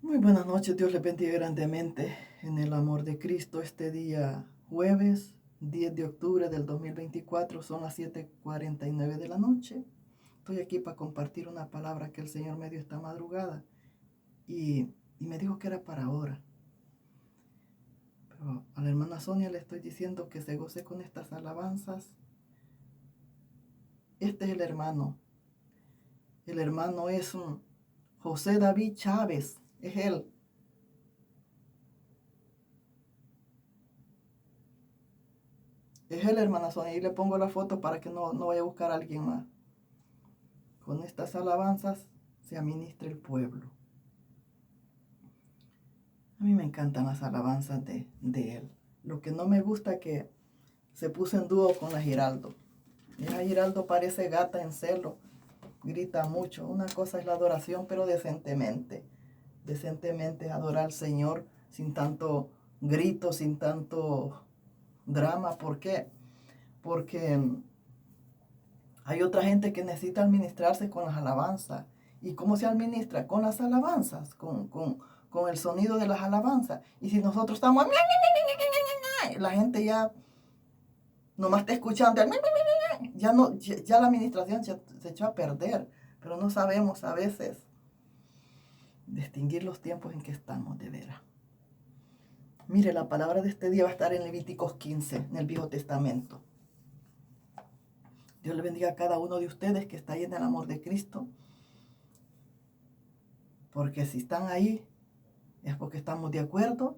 Muy buenas noches, Dios les bendiga grandemente en el amor de Cristo. Este día jueves 10 de octubre del 2024 son las 7:49 de la noche. Estoy aquí para compartir una palabra que el Señor me dio esta madrugada y me dijo que era para ahora. Pero a la hermana Sonia le estoy diciendo que se goce con estas alabanzas. Este es el hermano. El hermano es un José David Chávez, es él. Es él, hermana Sonia, y le pongo la foto para que no vaya a buscar a alguien más. Con estas alabanzas se administra el pueblo. A mí me encantan las alabanzas de él. Lo que no me gusta es que se puso en dúo con la Giraldo. La Giraldo parece gata en celo, grita mucho. Una cosa es la adoración, pero decentemente. Decentemente adorar al Señor sin tanto grito, sin tanto drama. ¿Por qué? Porque hay otra gente que necesita administrarse con las alabanzas. ¿Y cómo se administra? Con las alabanzas, con el sonido de las alabanzas. Y si nosotros estamos, la gente ya nomás está escuchando, ya, no, ya la administración se echó a perder. Pero no sabemos a veces distinguir los tiempos en que estamos de veras. Mire, la palabra de este día va a estar en Levíticos 15, en el Viejo Testamento. Dios le bendiga a cada uno de ustedes que está ahí en el amor de Cristo. Porque si están ahí, es porque estamos de acuerdo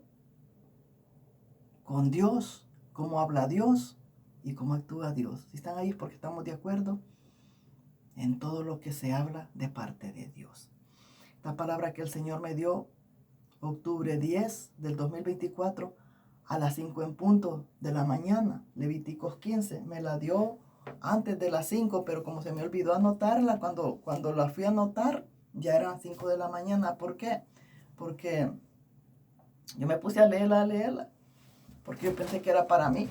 con Dios, cómo habla Dios y cómo actúa Dios. Si están ahí es porque estamos de acuerdo en todo lo que se habla de parte de Dios. Esta palabra que el Señor me dio, octubre 10 del 2024, a las 5 en punto de la mañana, Levíticos 15, me la dio antes de las 5, pero como se me olvidó anotarla, cuando la fui a anotar, ya eran 5 de la mañana. ¿Por qué? Porque yo me puse a leerla, porque yo pensé que era para mí.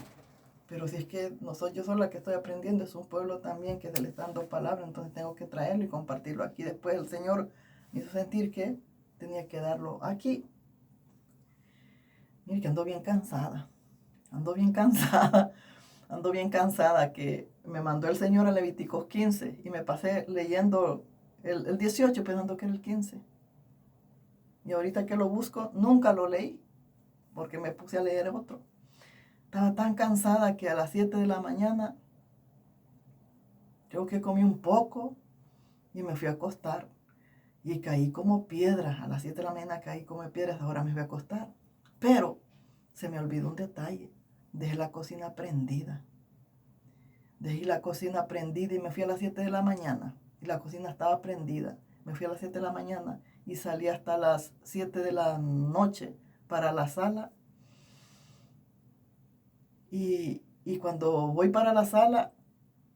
Pero si es que no soy yo sola la que estoy aprendiendo, es un pueblo también que se le está dando palabra, entonces tengo que traerlo y compartirlo aquí. Después el Señor me hizo sentir que tenía que darlo aquí. Mire que ando bien cansada, ando bien cansada que me mandó el Señor a Levíticos 15 y me pasé leyendo el 18 pensando que era el 15. Y ahorita que lo busco, nunca lo leí porque me puse a leer otro. Estaba tan cansada que a las 7 de la mañana yo que comí un poco y me fui a acostar. Y caí como piedra. A las 7 de la mañana caí como piedra. Ahora me voy a acostar. Pero se me olvidó un detalle. Dejé la cocina prendida. Dejé la cocina prendida y me fui a las 7 de la mañana. Y la cocina estaba prendida. Me fui a las 7 de la mañana y salí hasta las 7 de la noche para la sala. Y cuando voy para la sala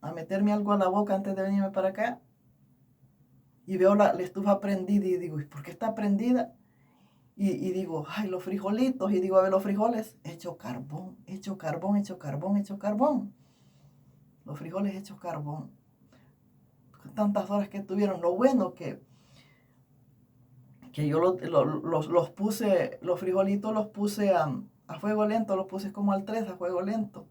a meterme algo a la boca antes de venirme para acá, y veo la estufa prendida y digo, ¿y por qué está prendida? Y digo, ay, los frijolitos. Y digo, a ver, los frijoles, hecho carbón, hecho carbón, hecho carbón, hecho carbón. Los frijoles hechos carbón. Tantas horas que estuvieron. Lo bueno que yo los puse, los frijolitos los puse a fuego lento, los puse como al 3 a fuego lento.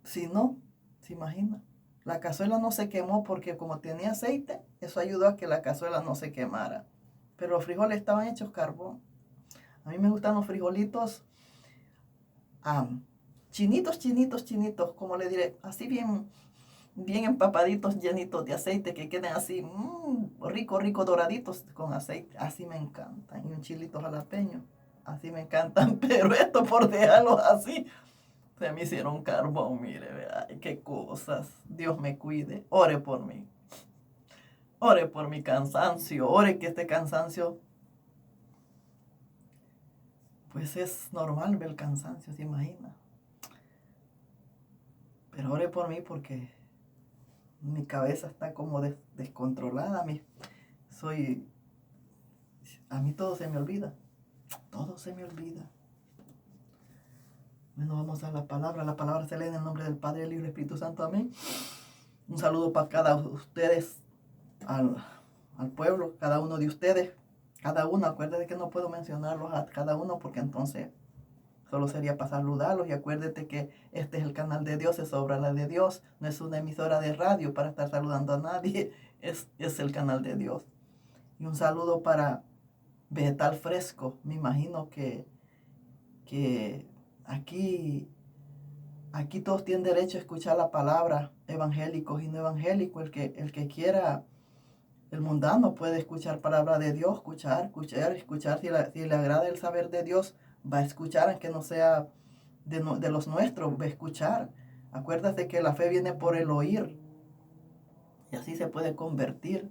Si no, se imagina. La cazuela no se quemó porque como tenía aceite, eso ayudó a que la cazuela no se quemara. Pero los frijoles estaban hechos carbón. A mí me gustan los frijolitos chinitos, chinitos, chinitos, como le diré, así bien, bien empapaditos, llenitos de aceite, que queden así, rico, rico, doraditos con aceite. Así me encantan. Y un chilito jalapeño, así me encantan. Pero esto por dejarlos así, se me hicieron carbón, mire, ay, qué cosas. Dios me cuide. Ore por mí. Ore por mi cansancio. Ore que este cansancio, pues es normal ver el cansancio, se imagina. Pero ore por mí porque mi cabeza está como descontrolada. A mí todo se me olvida. Todo se me olvida. Bueno, vamos a la palabra. La palabra se lee en el nombre del Padre, el Hijo y el Espíritu Santo. Amén. Un saludo para cada uno de ustedes, al pueblo, cada uno de ustedes Cada uno, acuérdate que no puedo mencionarlos a cada uno porque entonces solo sería para saludarlos. Y acuérdate que este es el canal de Dios, es obra la de Dios. No es una emisora de radio para estar saludando a nadie. Es el canal de Dios. Y un saludo para Vegetal Fresco. Me imagino que aquí todos tienen derecho a escuchar la palabra, evangélicos y no evangélicos. El que quiera, el mundano puede escuchar palabra de Dios, escuchar. Si le agrada el saber de Dios, va a escuchar, aunque no sea de los nuestros, va a escuchar. Acuérdate que la fe viene por el oír. Y así se puede convertir.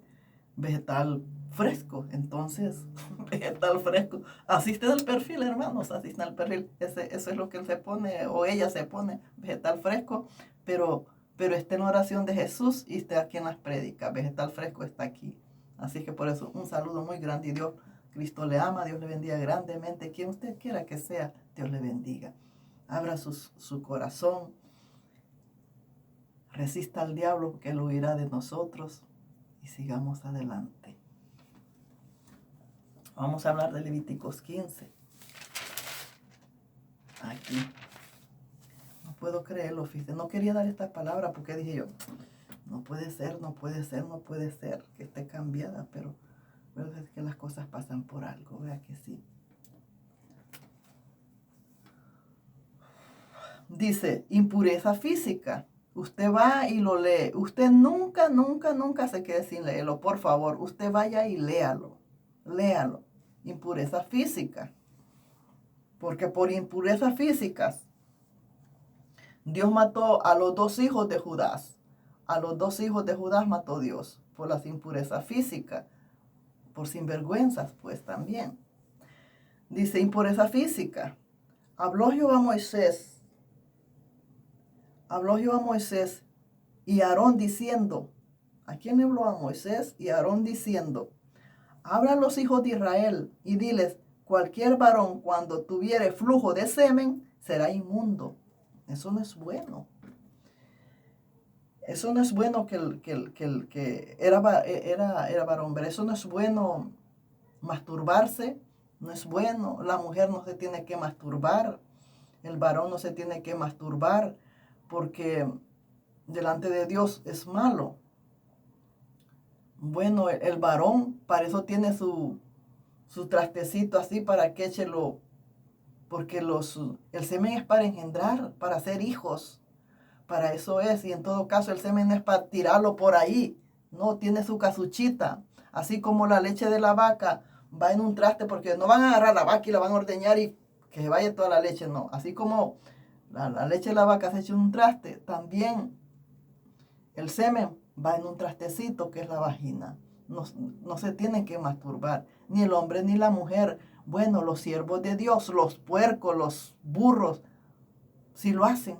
Vegetal Fresco. Entonces, Vegetal Fresco. Asisten al perfil, hermanos, asisten al perfil. Eso es lo que él se pone, o ella se pone, Vegetal Fresco. Pero está en la oración de Jesús y está aquí en las prédicas. Vegetal Fresco está aquí. Así que por eso un saludo muy grande. Y Dios, Cristo le ama, Dios le bendiga grandemente. Quien usted quiera que sea, Dios le bendiga. Abra su corazón. Resista al diablo, que él huirá de nosotros. Y sigamos adelante. Vamos a hablar de Levíticos 15. Aquí. No puedo creerlo, fíjate. No quería dar esta palabra porque dije yo, no puede ser que esté cambiada, pero es que las cosas pasan por algo, vea que sí. Dice, impureza física. Usted va y lo lee. Usted nunca se quede sin leerlo. Por favor, usted vaya y léalo. Léalo. Impureza física. Porque por impurezas físicas, Dios mató a los 2 hijos de Judás. A los 2 hijos de Judás mató Dios por las impurezas físicas. Por sinvergüenzas, pues también. Dice impureza física. Habló Jehová a Moisés y a Aarón diciendo, ¿a quién le habló? A Moisés y a Aarón diciendo, habla a los hijos de Israel y diles, cualquier varón cuando tuviere flujo de semen será inmundo. Eso no es bueno. Eso no es bueno que era varón, pero eso no es bueno masturbarse, no es bueno. La mujer no se tiene que masturbar, el varón no se tiene que masturbar, porque delante de Dios es malo. Bueno, el varón para eso tiene su trastecito así para que échelo, porque el semen es para engendrar, para hacer hijos. Para eso es, y en todo caso el semen no es para tirarlo por ahí, no, tiene su casuchita, así como la leche de la vaca va en un traste, porque no van a agarrar la vaca y la van a ordeñar y que se vaya toda la leche, no, así como la leche de la vaca se echa en un traste, también el semen va en un trastecito que es la vagina, no se tienen que masturbar, ni el hombre ni la mujer. Bueno, los siervos de Dios, los puercos, los burros, sí lo hacen.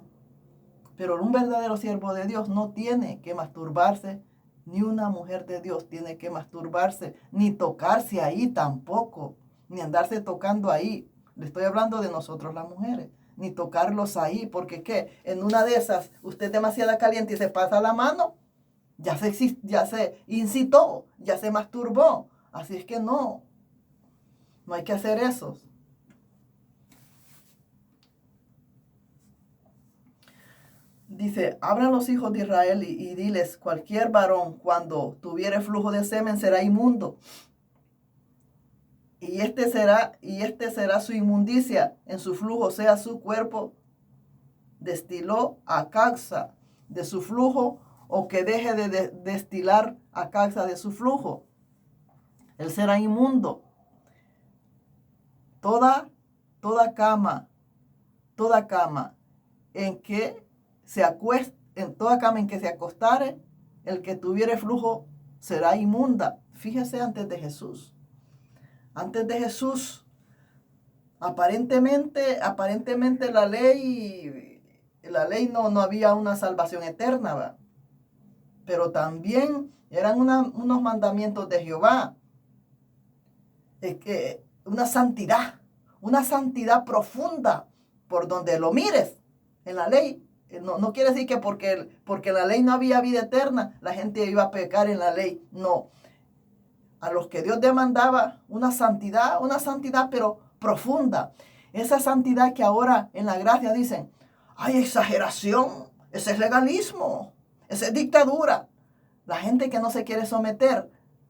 Pero un verdadero siervo de Dios no tiene que masturbarse, ni una mujer de Dios tiene que masturbarse, ni tocarse ahí tampoco, ni andarse tocando ahí. Le estoy hablando de nosotros las mujeres, ni tocarlos ahí, porque ¿qué? En una de esas, usted es demasiado caliente y se pasa la mano, ya se incitó, ya se masturbó. Así es que no hay que hacer eso. Dice, habla a los hijos de Israel y diles, cualquier varón cuando tuviere flujo de semen será inmundo. Y este será su inmundicia en su flujo, sea su cuerpo destiló a causa de su flujo o que deje de destilar a causa de su flujo. Él será inmundo. Toda cama en que se acueste, en toda cama en que se acostare, el que tuviere flujo será inmunda. Fíjese antes de Jesús. Antes de Jesús, aparentemente la ley no había una salvación eterna, ¿va? Pero también eran unos mandamientos de Jehová. Una santidad profunda por donde lo mires en la ley. No quiere decir que porque en la ley no había vida eterna, la gente iba a pecar en la ley. No. a los que Dios demandaba una santidad pero profunda. Esa santidad que ahora en la gracia dicen, hay exageración, ese es legalismo, esa es dictadura. La gente que no se quiere someter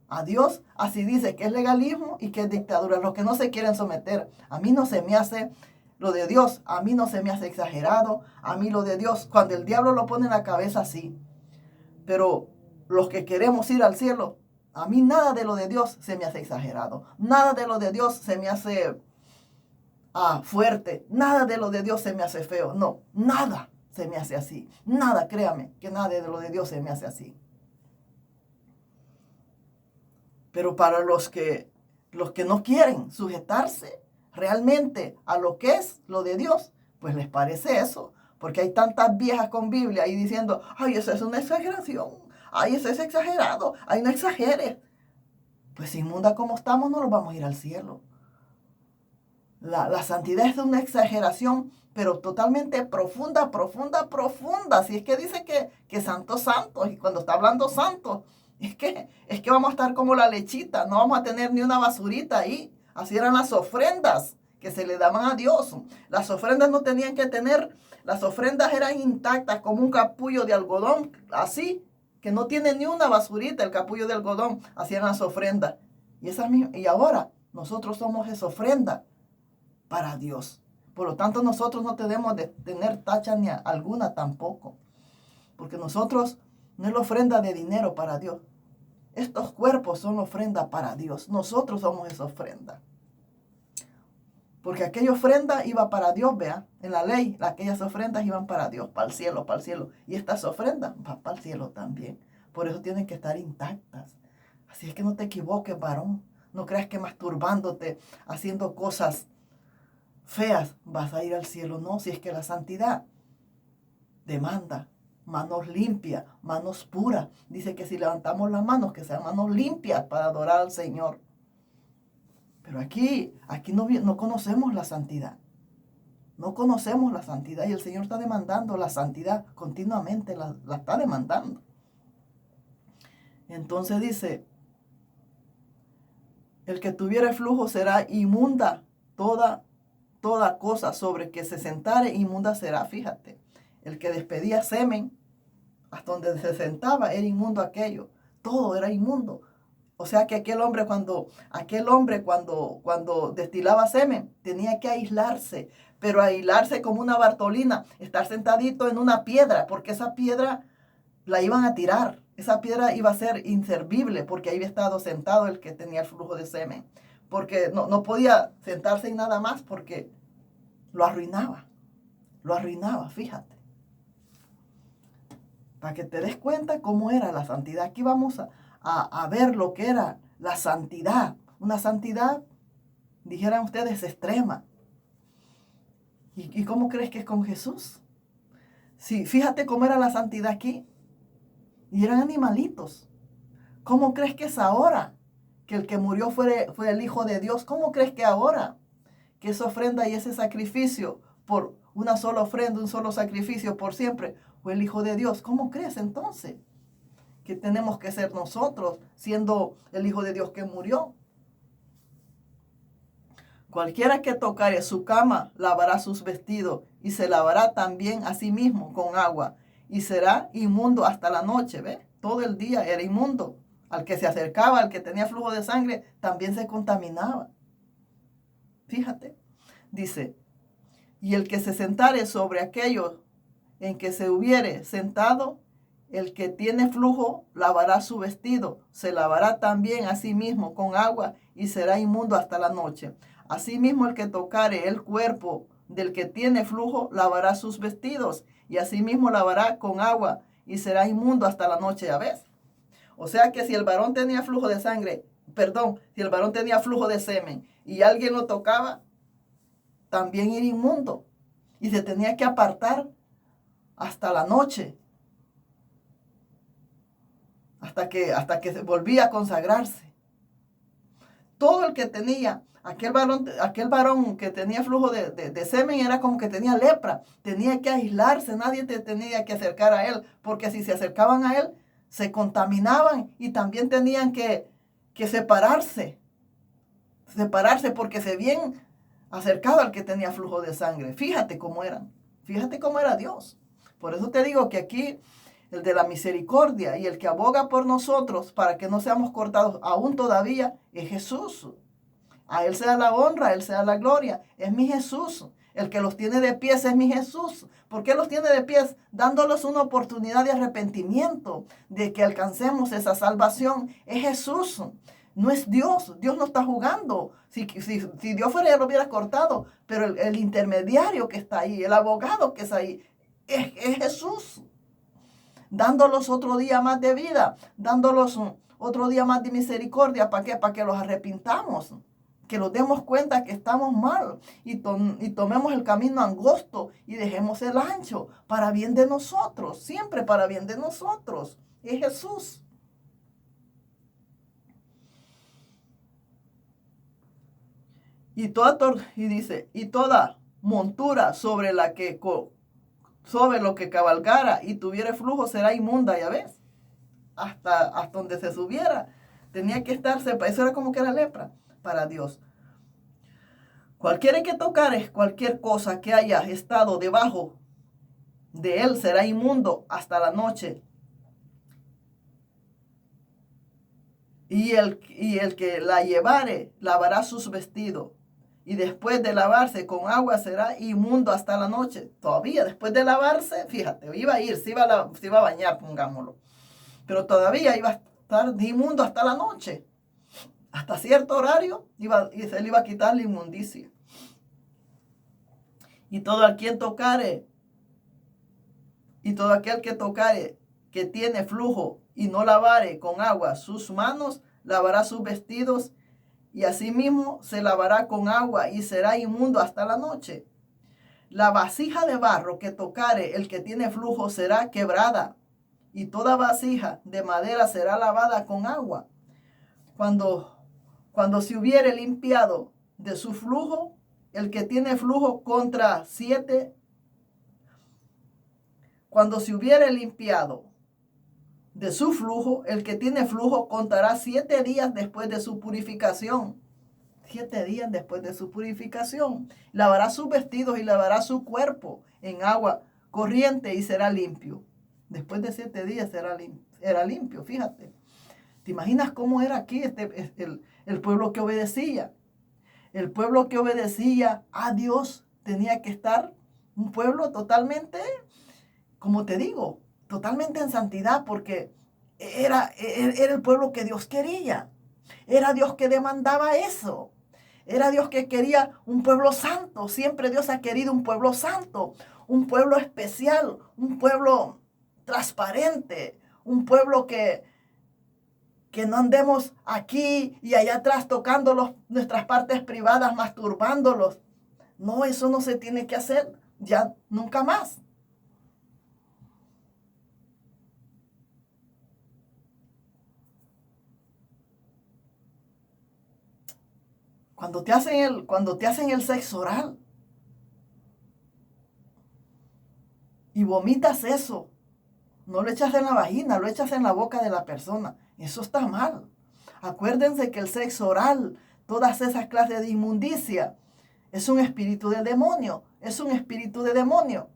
a Dios, así dice que es legalismo y que es dictadura. Los que no se quieren someter, a mí no se me hace lo de Dios, a mí no se me hace exagerado, a mí lo de Dios, cuando el diablo lo pone en la cabeza, sí. Pero los que queremos ir al cielo, a mí nada de lo de Dios se me hace exagerado, nada de lo de Dios se me hace fuerte, nada de lo de Dios se me hace feo, no, nada se me hace así, nada, créame, que nada de lo de Dios se me hace así. Pero para los que no quieren sujetarse realmente a lo que es lo de Dios, pues les parece eso, porque hay tantas viejas con Biblia ahí diciendo, ay, eso es una exageración, ay, eso es exagerado, ay, no exageres. Pues inmunda como estamos, no nos vamos a ir al cielo. La santidad es una exageración, pero totalmente profunda, profunda, profunda. Si es que dice que santos, santos, y cuando está hablando santos, es que vamos a estar como la lechita, no vamos a tener ni una basurita ahí. Así eran las ofrendas que se le daban a Dios. Las ofrendas no tenían que tener, las ofrendas eran intactas como un capullo de algodón, así, que no tiene ni una basurita el capullo de algodón. Así eran las ofrendas. Y ahora nosotros somos esa ofrenda para Dios. Por lo tanto, nosotros no debemos de tener tacha ni alguna tampoco. Porque nosotros no es la ofrenda de dinero para Dios. Estos cuerpos son ofrenda para Dios. Nosotros somos esa ofrenda. Porque aquella ofrenda iba para Dios, vea. En la ley, aquellas ofrendas iban para Dios, para el cielo, para el cielo. Y estas ofrendas van para el cielo también. Por eso tienen que estar intactas. Así es que no te equivoques, varón. No creas que masturbándote, haciendo cosas feas, vas a ir al cielo. No, si es que la santidad demanda manos limpias, manos puras. Dice que si levantamos las manos, que sean manos limpias para adorar al Señor. Pero aquí no conocemos la santidad. No conocemos la santidad y el Señor está demandando la santidad continuamente, la está demandando. Entonces dice, el que tuviere flujo será inmunda toda cosa sobre que se sentare, inmunda será. Fíjate, el que despedía semen, hasta donde se sentaba era inmundo aquello. Todo era inmundo. O sea que aquel hombre cuando destilaba semen tenía que aislarse, pero aislarse como una Bartolina, estar sentadito en una piedra, porque esa piedra la iban a tirar. Esa piedra iba a ser inservible porque ahí había estado sentado el que tenía el flujo de semen. Porque no podía sentarse en nada más porque lo arruinaba, fíjate. Para que te des cuenta cómo era la santidad. Aquí vamos a ver lo que era la santidad. Una santidad, dijeran ustedes, extrema. ¿Y cómo crees que es con Jesús? Sí, fíjate cómo era la santidad aquí. Y eran animalitos. ¿Cómo crees que es ahora? Que el que murió fue el Hijo de Dios. ¿Cómo crees que ahora? Que esa ofrenda y ese sacrificio por una sola ofrenda, un solo sacrificio por siempre, fue el Hijo de Dios. ¿Cómo crees entonces que tenemos que ser nosotros siendo el Hijo de Dios que murió? Cualquiera que tocare su cama lavará sus vestidos y se lavará también a sí mismo con agua y será inmundo hasta la noche. ¿Ve? Todo el día era inmundo. Al que se acercaba, al que tenía flujo de sangre, también se contaminaba. Fíjate, dice, y el que se sentare sobre aquello en que se hubiere sentado, el que tiene flujo lavará su vestido, se lavará también a sí mismo con agua y será inmundo hasta la noche. Asimismo el que tocare el cuerpo del que tiene flujo lavará sus vestidos y asimismo lavará con agua y será inmundo hasta la noche. ¿Ya ves? O sea que si el varón tenía flujo de sangre, si el varón tenía flujo de semen y alguien lo tocaba, también era inmundo y se tenía que apartar hasta la noche, hasta que se volvía a consagrarse. Todo el que tenía, aquel varón que tenía flujo de semen era como que tenía lepra, tenía que aislarse, nadie tenía que acercar a él, porque si se acercaban a él, se contaminaban y también tenían que que separarse porque se bien acercado al que tenía flujo de sangre. Fíjate cómo era Dios. Por eso te digo que aquí el de la misericordia y el que aboga por nosotros para que no seamos cortados aún todavía es Jesús. A Él sea la honra, a Él sea la gloria. Es mi Jesús. El que los tiene de pies es mi Jesús. ¿Por qué los tiene de pies? Dándoles una oportunidad de arrepentimiento, de que alcancemos esa salvación. Es Jesús. No es Dios. Dios no está jugando. Si Dios fuera, ya lo hubiera cortado. Pero el intermediario que está ahí, el abogado que está ahí, es Jesús. Dándolos otro día más de vida. Dándolos otro día más de misericordia. ¿Para qué? Para que los arrepintamos. Que nos demos cuenta que estamos mal y tomemos el camino angosto y dejemos el ancho para bien de nosotros, siempre para bien de nosotros. Es Jesús. Y toda montura sobre lo que cabalgara y tuviera flujo será inmunda, ya ves, hasta donde se subiera. Tenía que estarse, eso era como que era lepra para Dios. Cualquiera que tocare cualquier cosa que haya estado debajo de él será inmundo hasta la noche. Y el que la llevare lavará sus vestidos. Y después de lavarse con agua será inmundo hasta la noche. Todavía después de lavarse, fíjate, se iba a bañar, pongámoslo. Pero todavía iba a estar inmundo hasta la noche. Hasta cierto horario se le iba a quitar la inmundicia. Y todo aquel que tocare, que tiene flujo y no lavare con agua sus manos, lavará sus vestidos y asimismo se lavará con agua y será inmundo hasta la noche. La vasija de barro que tocare el que tiene flujo será quebrada y toda vasija de madera será lavada con agua. Cuando se hubiere limpiado de su flujo, el que tiene flujo cuando se hubiere limpiado de su flujo, el que tiene flujo contará 7 días después de su purificación. 7 días después de su purificación. Lavará sus vestidos y lavará su cuerpo en agua corriente y será limpio. Después de 7 días era limpio, fíjate. ¿Te imaginas cómo era aquí el pueblo que obedecía? El pueblo que obedecía a Dios tenía que estar un pueblo totalmente, como te digo, totalmente en santidad, porque era el pueblo que Dios quería. Era Dios que demandaba eso. Era Dios que quería un pueblo santo. Siempre Dios ha querido un pueblo santo, un pueblo especial, un pueblo transparente, un pueblo que no andemos aquí y allá atrás tocando nuestras partes privadas, masturbándolos. No, eso no se tiene que hacer ya nunca más. Cuando te hacen el sexo oral y vomitas eso, no lo echas en la vagina, lo echas en la boca de la persona. Eso está mal. Acuérdense que el sexo oral, todas esas clases de inmundicia, es un espíritu de demonio. Es un espíritu de demonio.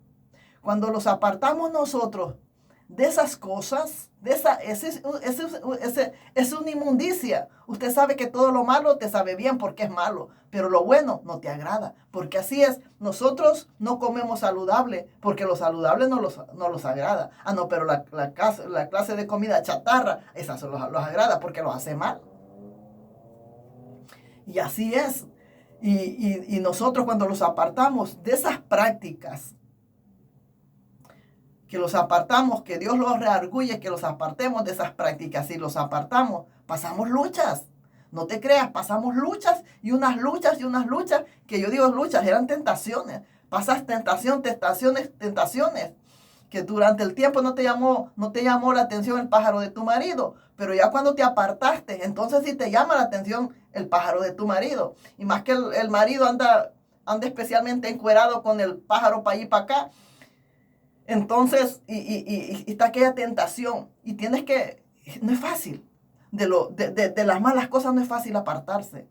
Cuando los apartamos nosotros de esas cosas, es una inmundicia. Usted sabe que todo lo malo te sabe bien porque es malo, pero lo bueno no te agrada, porque así es. Nosotros no comemos saludable porque lo saludable no los agrada. Ah, no, pero la clase de comida chatarra, esa los agrada porque los hace mal. Y así es. Y nosotros cuando los apartamos de esas prácticas, que los apartamos, que Dios los reargulle, que los apartemos de esas prácticas. Si los apartamos, pasamos luchas. No te creas, pasamos luchas y unas luchas, que yo digo luchas, eran tentaciones. Pasas tentaciones, que durante el tiempo no te llamó la atención el pájaro de tu marido, pero ya cuando te apartaste, entonces sí te llama la atención el pájaro de tu marido. Y más que el marido anda especialmente encuerado con el pájaro para allí y para acá. Entonces, y está aquella tentación. Y no es fácil. de las malas cosas no es fácil apartarse.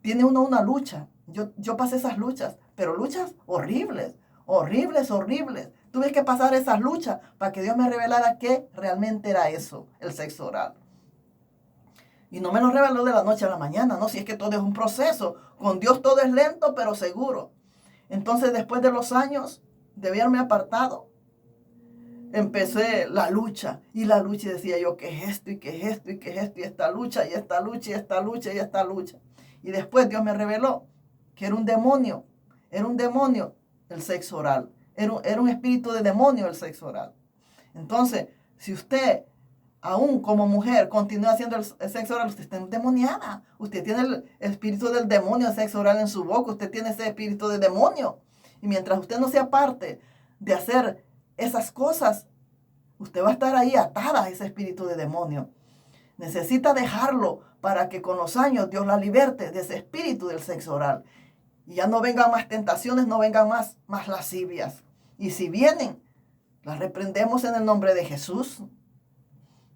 Tiene uno una lucha. Yo pasé esas luchas, pero luchas horribles, horribles, horribles. Tuve que pasar esas luchas para que Dios me revelara qué realmente era eso, el sexo oral. Y no me lo reveló de la noche a la mañana, no, si es que todo es un proceso. Con Dios todo es lento, pero seguro. Entonces, después de los años de haberme apartado, empecé la lucha. Y la lucha, y decía yo, ¿qué es esto? ¿Y qué es esto? ¿Y qué es esto? Y esta lucha, y esta lucha, y esta lucha, y esta lucha. Y después Dios me reveló que era un demonio el sexo oral. Era un espíritu de demonio el sexo oral. Entonces, si usted, aún como mujer, continúa haciendo el sexo oral, usted está endemoniada. Usted tiene el espíritu del demonio, el sexo oral en su boca. Usted tiene ese espíritu de demonio. Y mientras usted no se aparte de hacer esas cosas, usted va a estar ahí atada a ese espíritu de demonio. Necesita dejarlo para que con los años Dios la liberte de ese espíritu del sexo oral. Y ya no vengan más tentaciones, no vengan más lascivias. Y si vienen, las reprendemos en el nombre de Jesús.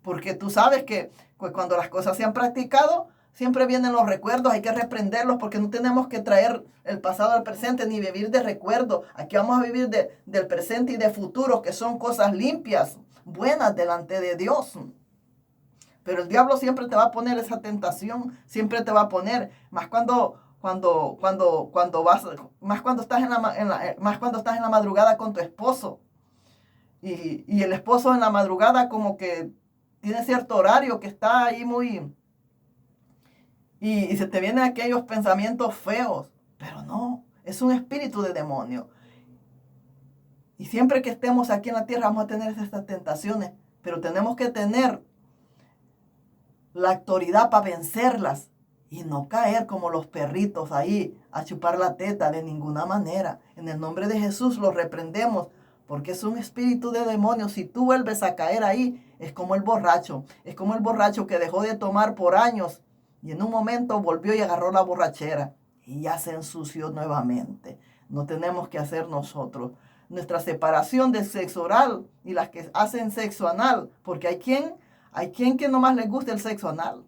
Porque tú sabes que cuando las cosas se han practicado, siempre vienen los recuerdos, hay que reprenderlos porque no tenemos que traer el pasado al presente ni vivir de recuerdo. Aquí vamos a vivir del presente y de futuro, que son cosas limpias, buenas delante de Dios. Pero el diablo siempre te va a poner esa tentación, siempre te va a poner, más cuando estás más cuando estás en la madrugada con tu esposo. Y el esposo en la madrugada como que tiene cierto horario que está ahí muy... Y se te vienen aquellos pensamientos feos. Pero no, es un espíritu de demonio. Y siempre que estemos aquí en la tierra vamos a tener estas tentaciones. Pero tenemos que tener la autoridad para vencerlas. Y no caer como los perritos ahí a chupar la teta de ninguna manera. En el nombre de Jesús los reprendemos. Porque es un espíritu de demonio. Si tú vuelves a caer ahí, es como el borracho. Es como el borracho que dejó de tomar por años y en un momento volvió y agarró la borrachera. Y ya se ensució nuevamente. No tenemos que hacer nosotros. Nuestra separación del sexo oral y las que hacen sexo anal. Porque hay quien que nomás les gusta el sexo anal.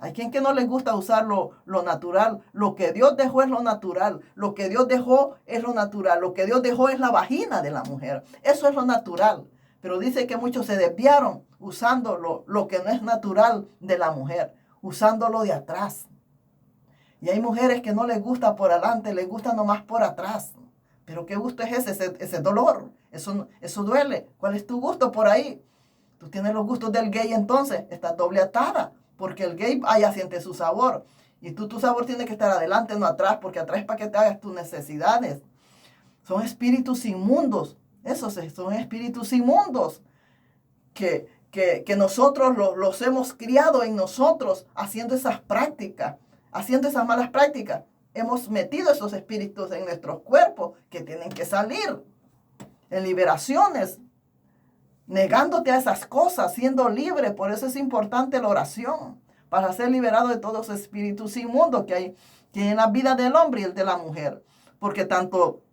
Hay quien que no les gusta usar lo natural. Lo que Dios dejó es lo natural. Lo que Dios dejó es lo natural. Lo que Dios dejó es la vagina de la mujer. Eso es lo natural. Pero dice que muchos se desviaron usando lo que no es natural de la mujer. Usándolo de atrás. Y hay mujeres que no les gusta por adelante, les gusta nomás por atrás. Pero ¿qué gusto es ese dolor? Eso duele. ¿Cuál es tu gusto por ahí? Tú tienes los gustos del gay entonces. Estás doble atada. Porque el gay allá siente su sabor. Y tu sabor tiene que estar adelante, no atrás. Porque atrás es para que te hagas tus necesidades. Son espíritus inmundos. Esos son espíritus inmundos. Que nosotros los hemos criado en nosotros. Haciendo esas prácticas. Haciendo esas malas prácticas. Hemos metido esos espíritus en nuestros cuerpos. Que tienen que salir. En liberaciones. Negándote a esas cosas, siendo libre. Por eso es importante la oración, para ser liberado de todos los espíritus inmundos que hay en la vida del hombre y el de la mujer. Porque tanto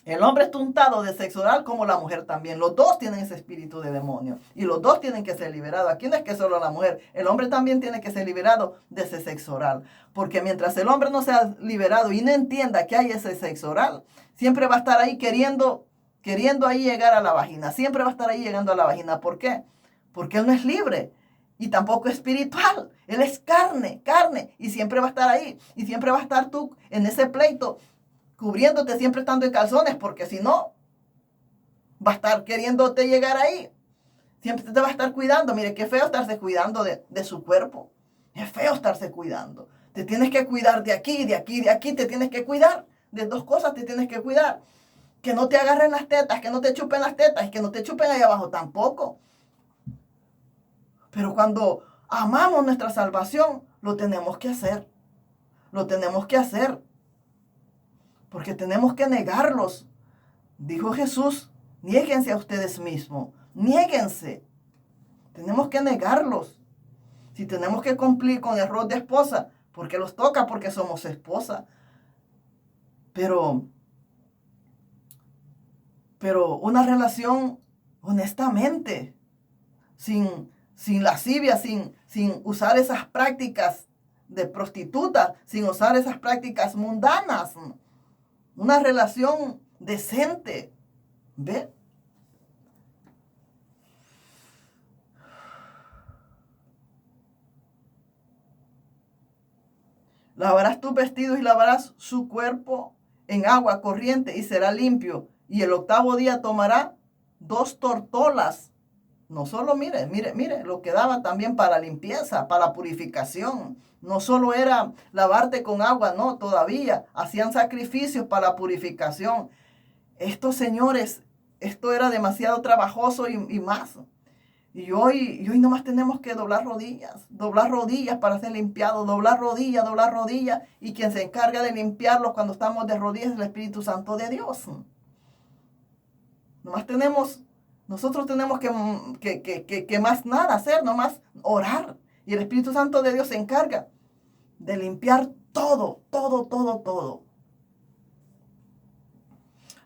el hombre es untado de sexo oral como la mujer también. Los dos tienen ese espíritu de demonio. Y los dos tienen que ser liberados. Aquí no es que solo la mujer. El hombre también tiene que ser liberado de ese sexo oral. Porque mientras el hombre no sea liberado y no entienda que hay ese sexo oral, siempre va a estar ahí queriendo ahí llegar a la vagina. Siempre va a estar ahí llegando a la vagina. ¿Por qué? Porque él no es libre. Y tampoco es espiritual. Él es carne. Y siempre va a estar ahí. Y siempre va a estar tú en ese pleito, cubriéndote, siempre estando en calzones. Porque si no, va a estar queriéndote llegar ahí. Siempre te va a estar cuidando. Mire, qué feo estarse cuidando de su cuerpo. Es feo estarse cuidando. Te tienes que cuidar de aquí, de aquí, de aquí. Te tienes que cuidar. De dos cosas te tienes que cuidar. Que no te agarren las tetas, que no te chupen las tetas y que no te chupen ahí abajo tampoco. Pero cuando amamos nuestra salvación, lo tenemos que hacer. Lo tenemos que hacer. Porque tenemos que negarlos. Dijo Jesús, niéguense a ustedes mismos. Niéguense. Tenemos que negarlos. Si tenemos que cumplir con el rol de esposa, porque los toca, porque somos esposa. Pero una relación honestamente, sin lascivia, sin sin usar esas prácticas de prostituta, sin usar esas prácticas mundanas. Una relación decente. ¿Ve? Lavarás tus vestidos y lavarás su cuerpo en agua corriente y será limpio. Y el octavo día tomará 2 tortolas. No solo, mire lo que daba también para limpieza, para purificación. No solo era lavarte con agua, no, todavía hacían sacrificios para purificación. Estos señores, esto era demasiado trabajoso y más. Y hoy nomás tenemos que doblar rodillas para ser limpiados, doblar rodillas. Y quien se encarga de limpiarlos cuando estamos de rodillas es el Espíritu Santo de Dios. Nosotros tenemos que más nada hacer, nomás orar. Y el Espíritu Santo de Dios se encarga de limpiar todo.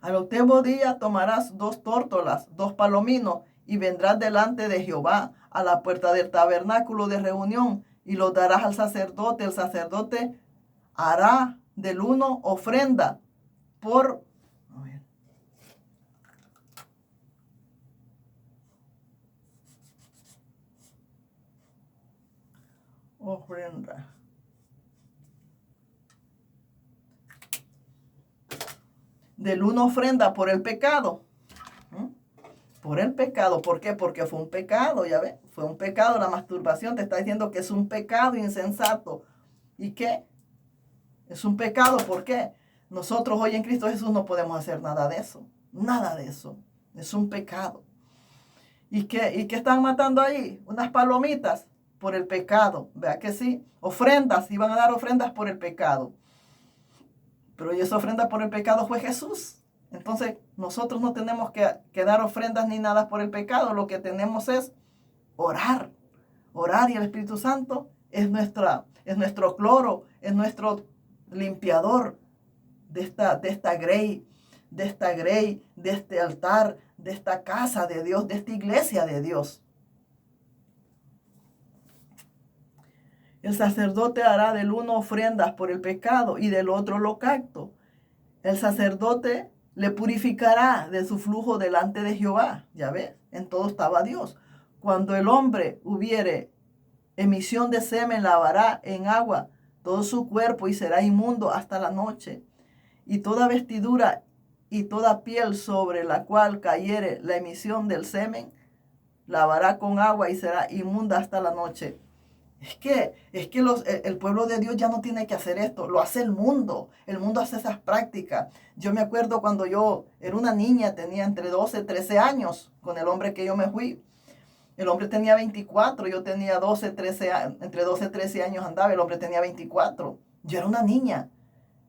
Al octavo día tomarás 2 tórtolas, 2 palominos, y vendrás delante de Jehová a la puerta del tabernáculo de reunión, y los darás al sacerdote. El sacerdote hará del uno ofrenda por... ofrenda. Del uno ofrenda por el pecado. Por el pecado. ¿Por qué? Porque fue un pecado, ya ves. Fue un pecado. La masturbación te está diciendo que es un pecado insensato. ¿Y qué? Es un pecado. ¿Por qué? Nosotros hoy en Cristo Jesús no podemos hacer nada de eso. Nada de eso. Es un pecado. ¿Y qué están matando ahí? Unas palomitas por el pecado. Vea que sí. Ofrendas. Iban a dar ofrendas por el pecado. Pero esa ofrenda por el pecado fue Jesús. Entonces, nosotros no tenemos que dar ofrendas ni nada por el pecado. Lo que tenemos es orar. Orar, y el Espíritu Santo es nuestro cloro, es nuestro limpiador de esta grey, de este altar, de esta casa de Dios, de esta iglesia de Dios. El sacerdote hará del uno ofrendas por el pecado y del otro holocausto. El sacerdote le purificará de su flujo delante de Jehová. Ya ves, en todo estaba Dios. Cuando el hombre hubiere emisión de semen, lavará en agua todo su cuerpo y será inmundo hasta la noche. Y toda vestidura y toda piel sobre la cual cayere la emisión del semen, lavará con agua y será inmunda hasta la noche. Es que el pueblo de Dios ya no tiene que hacer esto, lo hace el mundo. El mundo hace esas prácticas. Yo me acuerdo cuando yo era una niña, tenía entre 12 y 13 años, con el hombre que yo me fui. El hombre tenía 24, yo tenía entre 12 y 13 años andaba, el hombre tenía 24. Yo era una niña.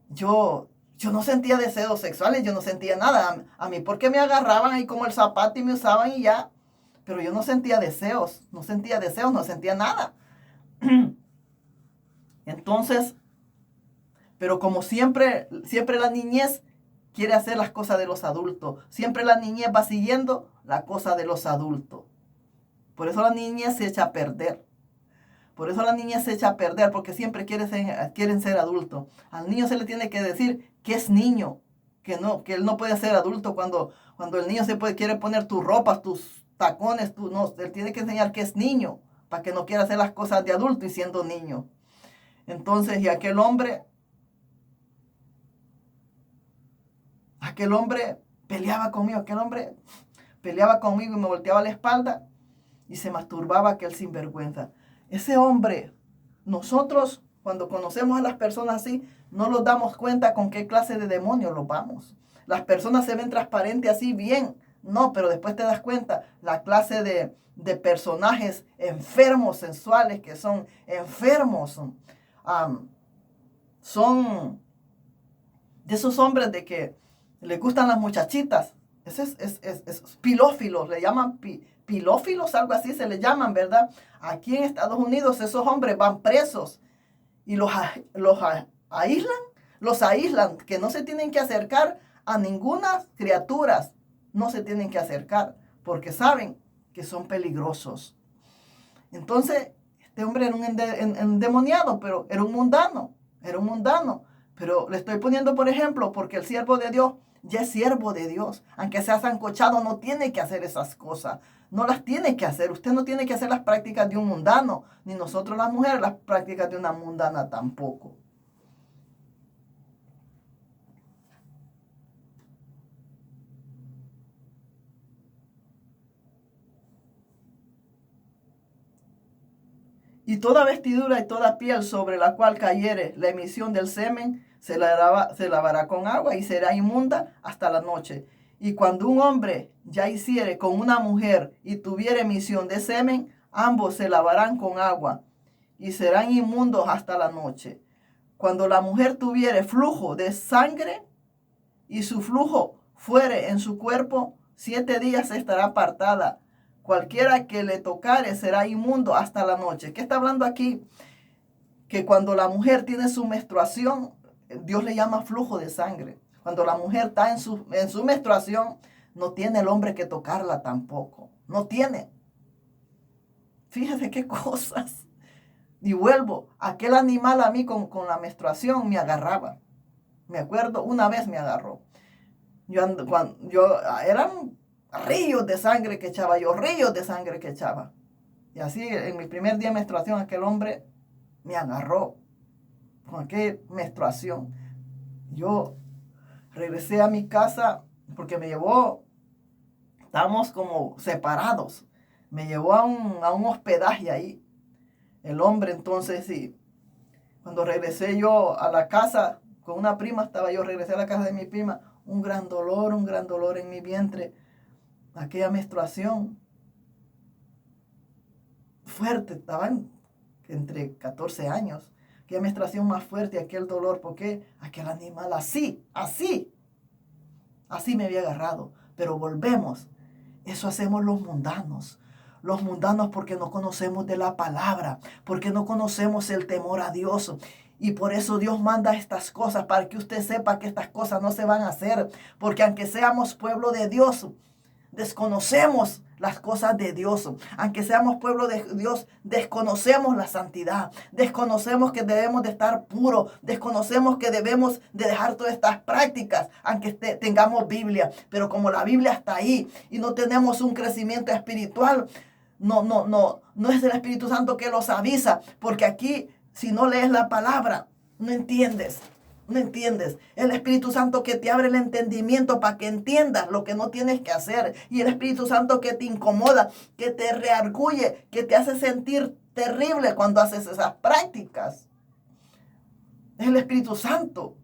Yo no sentía deseos sexuales, yo no sentía nada. A mí porque me agarraban ahí como el zapato y me usaban y ya. Pero yo no sentía deseos, no sentía nada. Entonces, pero como siempre la niñez quiere hacer las cosas de los adultos. Siempre la niñez va siguiendo la cosa de los adultos. Por eso la niñez se echa a perder. Porque siempre quieren ser adultos. Al niño se le tiene que decir que es niño, que él no puede ser adulto cuando el niño quiere poner tus ropas, tus tacones, él tiene que enseñar que es niño, para que no quiera hacer las cosas de adulto y siendo niño. Entonces, y aquel hombre peleaba conmigo, y me volteaba la espalda y se masturbaba aquel sinvergüenza. Ese hombre, nosotros cuando conocemos a las personas así, no nos damos cuenta con qué clase de demonios los vamos. Las personas se ven transparentes así bien, no, pero después te das cuenta la clase de personajes enfermos sensuales que son enfermos. Son de esos hombres de que les gustan las muchachitas. Ese es pilófilos, le llaman pilófilos, algo así se le llaman, ¿verdad? Aquí en Estados Unidos esos hombres van presos y los aíslan, que no se tienen que acercar a ninguna criatura, no se tienen que acercar porque saben que son peligrosos. Entonces, Este hombre era un endemoniado, pero era un mundano. Era un mundano. Pero le estoy poniendo por ejemplo porque el siervo de Dios ya es siervo de Dios. Aunque sea sancochado, no tiene que hacer esas cosas. No las tiene que hacer. Usted no tiene que hacer las prácticas de un mundano. Ni nosotros las mujeres las prácticas de una mundana tampoco. Y toda vestidura y toda piel sobre la cual cayere la emisión del semen, se lavará con agua y será inmunda hasta la noche. Y cuando un hombre ya hiciere con una mujer y tuviere emisión de semen, ambos se lavarán con agua y serán inmundos hasta la noche. Cuando la mujer tuviere flujo de sangre y su flujo fuere en su cuerpo, 7 días estará apartada. Cualquiera que le tocare será inmundo hasta la noche. ¿Qué está hablando aquí? Que cuando la mujer tiene su menstruación, Dios le llama flujo de sangre. Cuando la mujer está en su menstruación, no tiene el hombre que tocarla tampoco. No tiene. Fíjese qué cosas. Y vuelvo, aquel animal a mí con la menstruación me agarraba. Me acuerdo, una vez me agarró. Eran ríos de sangre que echaba yo, ríos de sangre que echaba. Y así, en mi primer día de menstruación, aquel hombre me agarró con aquella menstruación. Yo regresé a mi casa porque me llevó, estábamos como separados, me llevó a un hospedaje ahí. El hombre entonces, sí, cuando regresé yo a la casa con una prima, regresé a la casa de mi prima, un gran dolor en mi vientre, aquella menstruación fuerte, estaban entre 14 años, aquella menstruación más fuerte, aquel dolor, porque aquel animal así me había agarrado. Pero volvemos, eso hacemos los mundanos porque no conocemos de la palabra, porque no conocemos el temor a Dios. Y por eso Dios manda estas cosas, para que usted sepa que estas cosas no se van a hacer, porque aunque seamos pueblo de Dios, desconocemos las cosas de Dios. Aunque seamos pueblo de Dios, desconocemos la santidad. Desconocemos que debemos de estar puros. Desconocemos que debemos de dejar todas estas prácticas, aunque tengamos Biblia. Pero como la Biblia está ahí y no tenemos un crecimiento espiritual, no es el Espíritu Santo que los avisa. Porque aquí, si no lees la palabra, no entiendes. ¿No entiendes? El Espíritu Santo que te abre el entendimiento para que entiendas lo que no tienes que hacer. Y el Espíritu Santo que te incomoda, que te reargulle, que te hace sentir terrible cuando haces esas prácticas. Es el Espíritu Santo.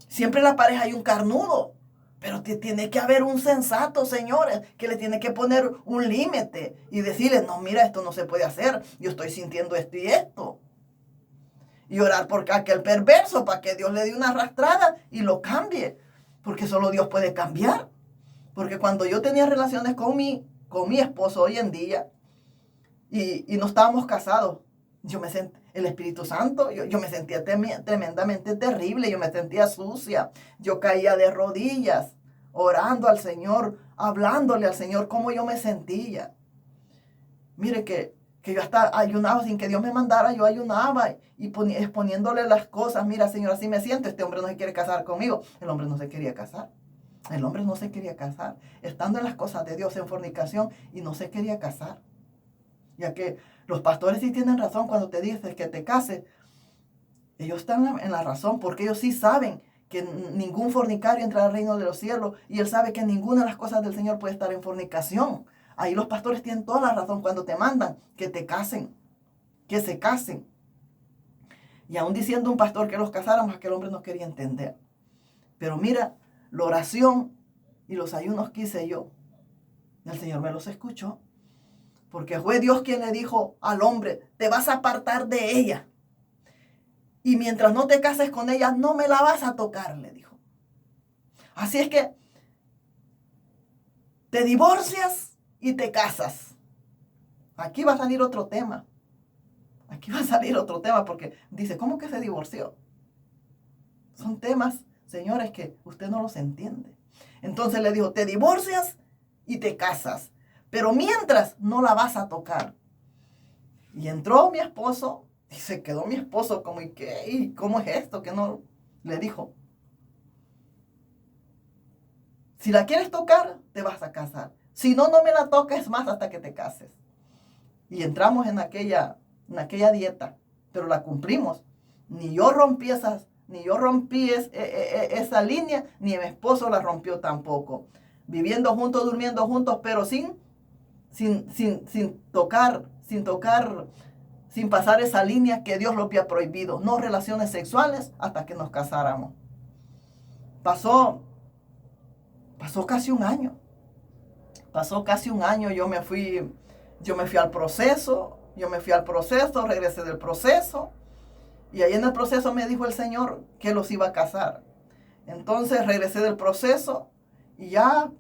Siempre en la pareja hay un carnudo, pero tiene que haber un sensato, señores, que le tiene que poner un límite y decirle, no, mira, esto no se puede hacer. Yo estoy sintiendo esto y esto. Y orar por aquel perverso para que Dios le dé una arrastrada y lo cambie. Porque solo Dios puede cambiar. Porque cuando yo tenía relaciones con mi esposo hoy en día y no estábamos casados, el Espíritu Santo, yo me sentía tremendamente terrible, yo me sentía sucia. Yo caía de rodillas, orando al Señor, hablándole al Señor cómo yo me sentía. Mire que yo hasta ayunaba sin que Dios me mandara, yo ayunaba y exponiéndole las cosas. Mira, Señor, así me siento, este hombre no se quiere casar conmigo. El hombre no se quería casar. El hombre no se quería casar, estando en las cosas de Dios en fornicación y no se quería casar. Ya que los pastores sí tienen razón cuando te dicen que te cases. Ellos están en la razón porque ellos sí saben que ningún fornicario entra al reino de los cielos y él sabe que ninguna de las cosas del Señor puede estar en fornicación. Ahí los pastores tienen toda la razón cuando te mandan que te casen, que se casen. Y aún diciendo un pastor que los casáramos, aquel hombre no quería entender. Pero mira, la oración y los ayunos que hice yo, el Señor me los escuchó. Porque fue Dios quien le dijo al hombre, te vas a apartar de ella. Y mientras no te cases con ella, no me la vas a tocar, le dijo. Así es que te divorcias y te casas. Aquí va a salir otro tema. Aquí va a salir otro tema porque dice, ¿cómo que se divorció? Son temas, señores, que usted no los entiende. Entonces le dijo, te divorcias y te casas. Pero mientras no la vas a tocar. Y entró mi esposo y se quedó mi esposo como, ¿y qué? ¿Y cómo es esto? Que no le dijo. Si la quieres tocar, te vas a casar. Si no, no me la toques más hasta que te cases. Y entramos en aquella dieta, pero la cumplimos. Ni yo rompí esa línea, ni mi esposo la rompió tampoco. Viviendo juntos, durmiendo juntos, pero sin tocar, sin pasar esa línea que Dios lo había prohibido. No relaciones sexuales hasta que nos casáramos. Pasó casi un año. Yo me fui al proceso, regresé del proceso, y ahí en el proceso me dijo el Señor que los iba a casar. Entonces regresé del proceso, y ya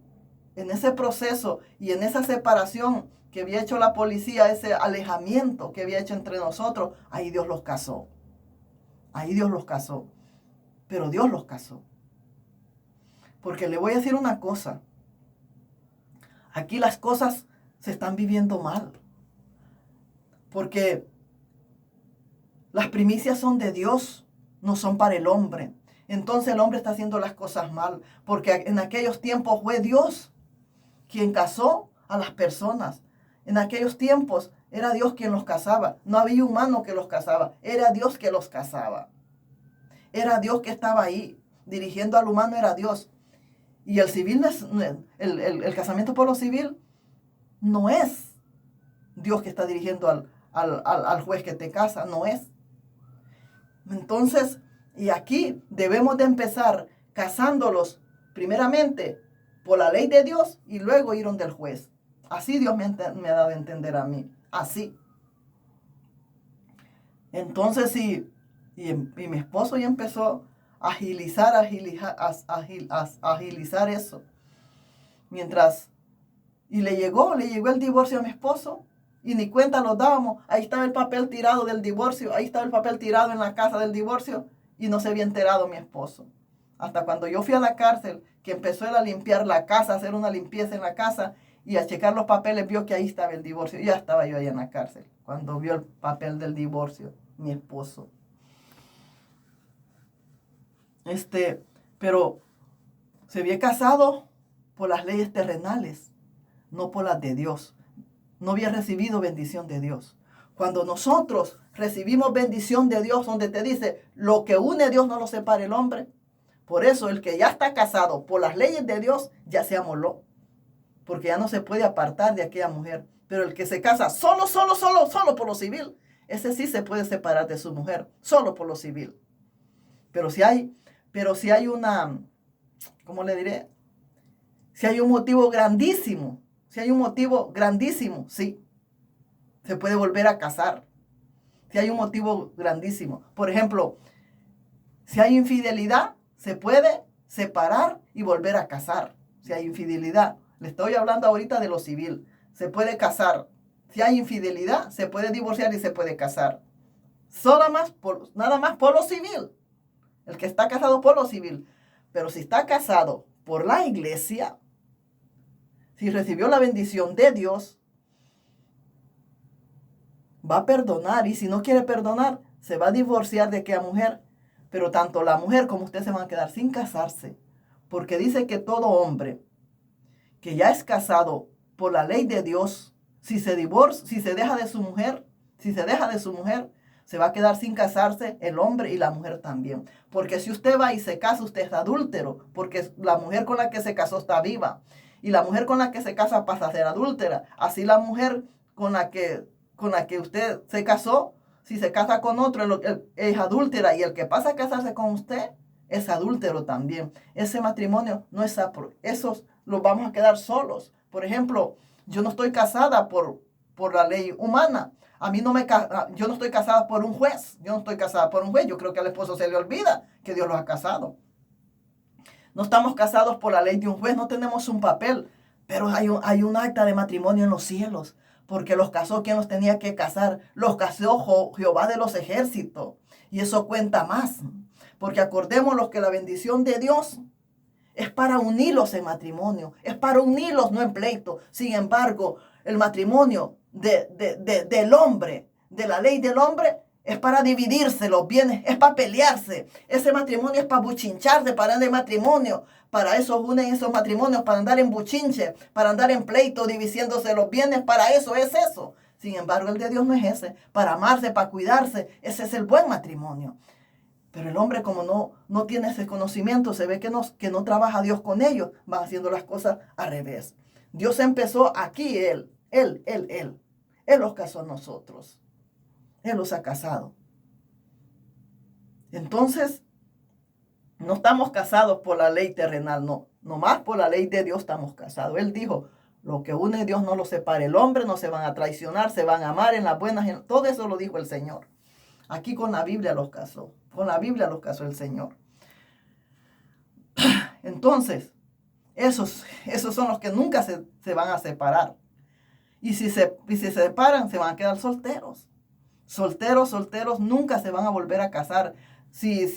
en ese proceso y en esa separación que había hecho la policía, ese alejamiento que había hecho entre nosotros, ahí Dios los casó. Pero Dios los casó. Porque le voy a decir una cosa. Aquí las cosas se están viviendo mal. Porque las primicias son de Dios, no son para el hombre. Entonces el hombre está haciendo las cosas mal. Porque en aquellos tiempos fue Dios quien casó a las personas. En aquellos tiempos era Dios quien los casaba. No había humano que los casaba. Era Dios que los casaba. Era Dios que estaba ahí. Dirigiendo al humano era Dios. Y el civil, el casamiento por lo civil, no es Dios que está dirigiendo al juez que te casa. No es. Entonces, y aquí debemos de empezar casándolos primeramente por la ley de Dios y luego ir donde el juez. Así Dios me ha dado a entender a mí. Así. Entonces, y mi esposo ya empezó a agilizar eso. Y le llegó el divorcio a mi esposo. Y ni cuenta nos dábamos. Ahí estaba el papel tirado del divorcio. Ahí estaba el papel tirado en la casa del divorcio. Y no se había enterado mi esposo. Hasta cuando yo fui a la cárcel, que empezó él a limpiar la casa, a hacer una limpieza en la casa y a checar los papeles, vio que ahí estaba el divorcio. Ya estaba yo ahí en la cárcel cuando vio el papel del divorcio, mi esposo. Pero se había casado por las leyes terrenales, no por las de Dios. No había recibido bendición de Dios. Cuando nosotros recibimos bendición de Dios, donde te dice, lo que une Dios no lo separa el hombre. Por eso el que ya está casado por las leyes de Dios ya se amoló. Porque ya no se puede apartar de aquella mujer. Pero el que se casa solo por lo civil, ese sí se puede separar de su mujer, solo por lo civil. Pero si hay una, ¿cómo le diré? Si hay un motivo grandísimo, sí, se puede volver a casar. Si hay un motivo grandísimo. Por ejemplo, si hay infidelidad, se puede separar y volver a casar. Si hay infidelidad. Le estoy hablando ahorita de lo civil. Se puede casar. Si hay infidelidad, se puede divorciar y se puede casar. Nada más por lo civil. El que está casado por lo civil. Pero si está casado por la iglesia, si recibió la bendición de Dios, va a perdonar. Y si no quiere perdonar, se va a divorciar de aquella mujer. Pero tanto la mujer como usted se van a quedar sin casarse. Porque dice que todo hombre que ya es casado por la ley de Dios, si se deja de su mujer, se va a quedar sin casarse el hombre y la mujer también. Porque si usted va y se casa, usted es adúltero. Porque la mujer con la que se casó está viva. Y la mujer con la que se casa pasa a ser adúltera. Así la mujer con la que usted se casó, si se casa con otro, es adúltera. Y el que pasa a casarse con usted es adúltero también. Ese matrimonio no es apto. Esos los vamos a quedar solos. Por ejemplo, yo no estoy casada por la ley humana. Yo no estoy casada por un juez. Yo creo que al esposo se le olvida que Dios los ha casado. No estamos casados por la ley de un juez. No tenemos un papel. Pero hay un acta de matrimonio en los cielos. Porque los casó quien los tenía que casar. Los casó Jehová de los ejércitos. Y eso cuenta más. Porque acordémonos que la bendición de Dios es para unirlos en matrimonio. Es para unirlos, no en pleito. Sin embargo, el matrimonio del hombre de la ley del hombre es para dividirse los bienes, es para pelearse. Ese matrimonio es para buchincharse, para andar de matrimonio. Para eso unen esos matrimonios, para andar en buchinche, para andar en pleito, dividiéndose los bienes. Para eso es eso. Sin embargo, el de Dios no es ese. Para amarse, para cuidarse, ese es el buen matrimonio. Pero el hombre, como no tiene ese conocimiento, se ve que no trabaja Dios con ellos, van haciendo las cosas al revés. Dios empezó aquí, Él los casó a nosotros. Él los ha casado. Entonces, no estamos casados por la ley terrenal, no. Nomás por la ley de Dios estamos casados. Él dijo, lo que une Dios no lo separe el hombre, no se van a traicionar, se van a amar en las buenas. Todo eso lo dijo el Señor. Aquí con la Biblia los casó. Con la Biblia los casó el Señor. Entonces, esos son los que nunca se van a separar. Y si se separan, se van a quedar solteros. Solteros nunca se van a volver a casar. Si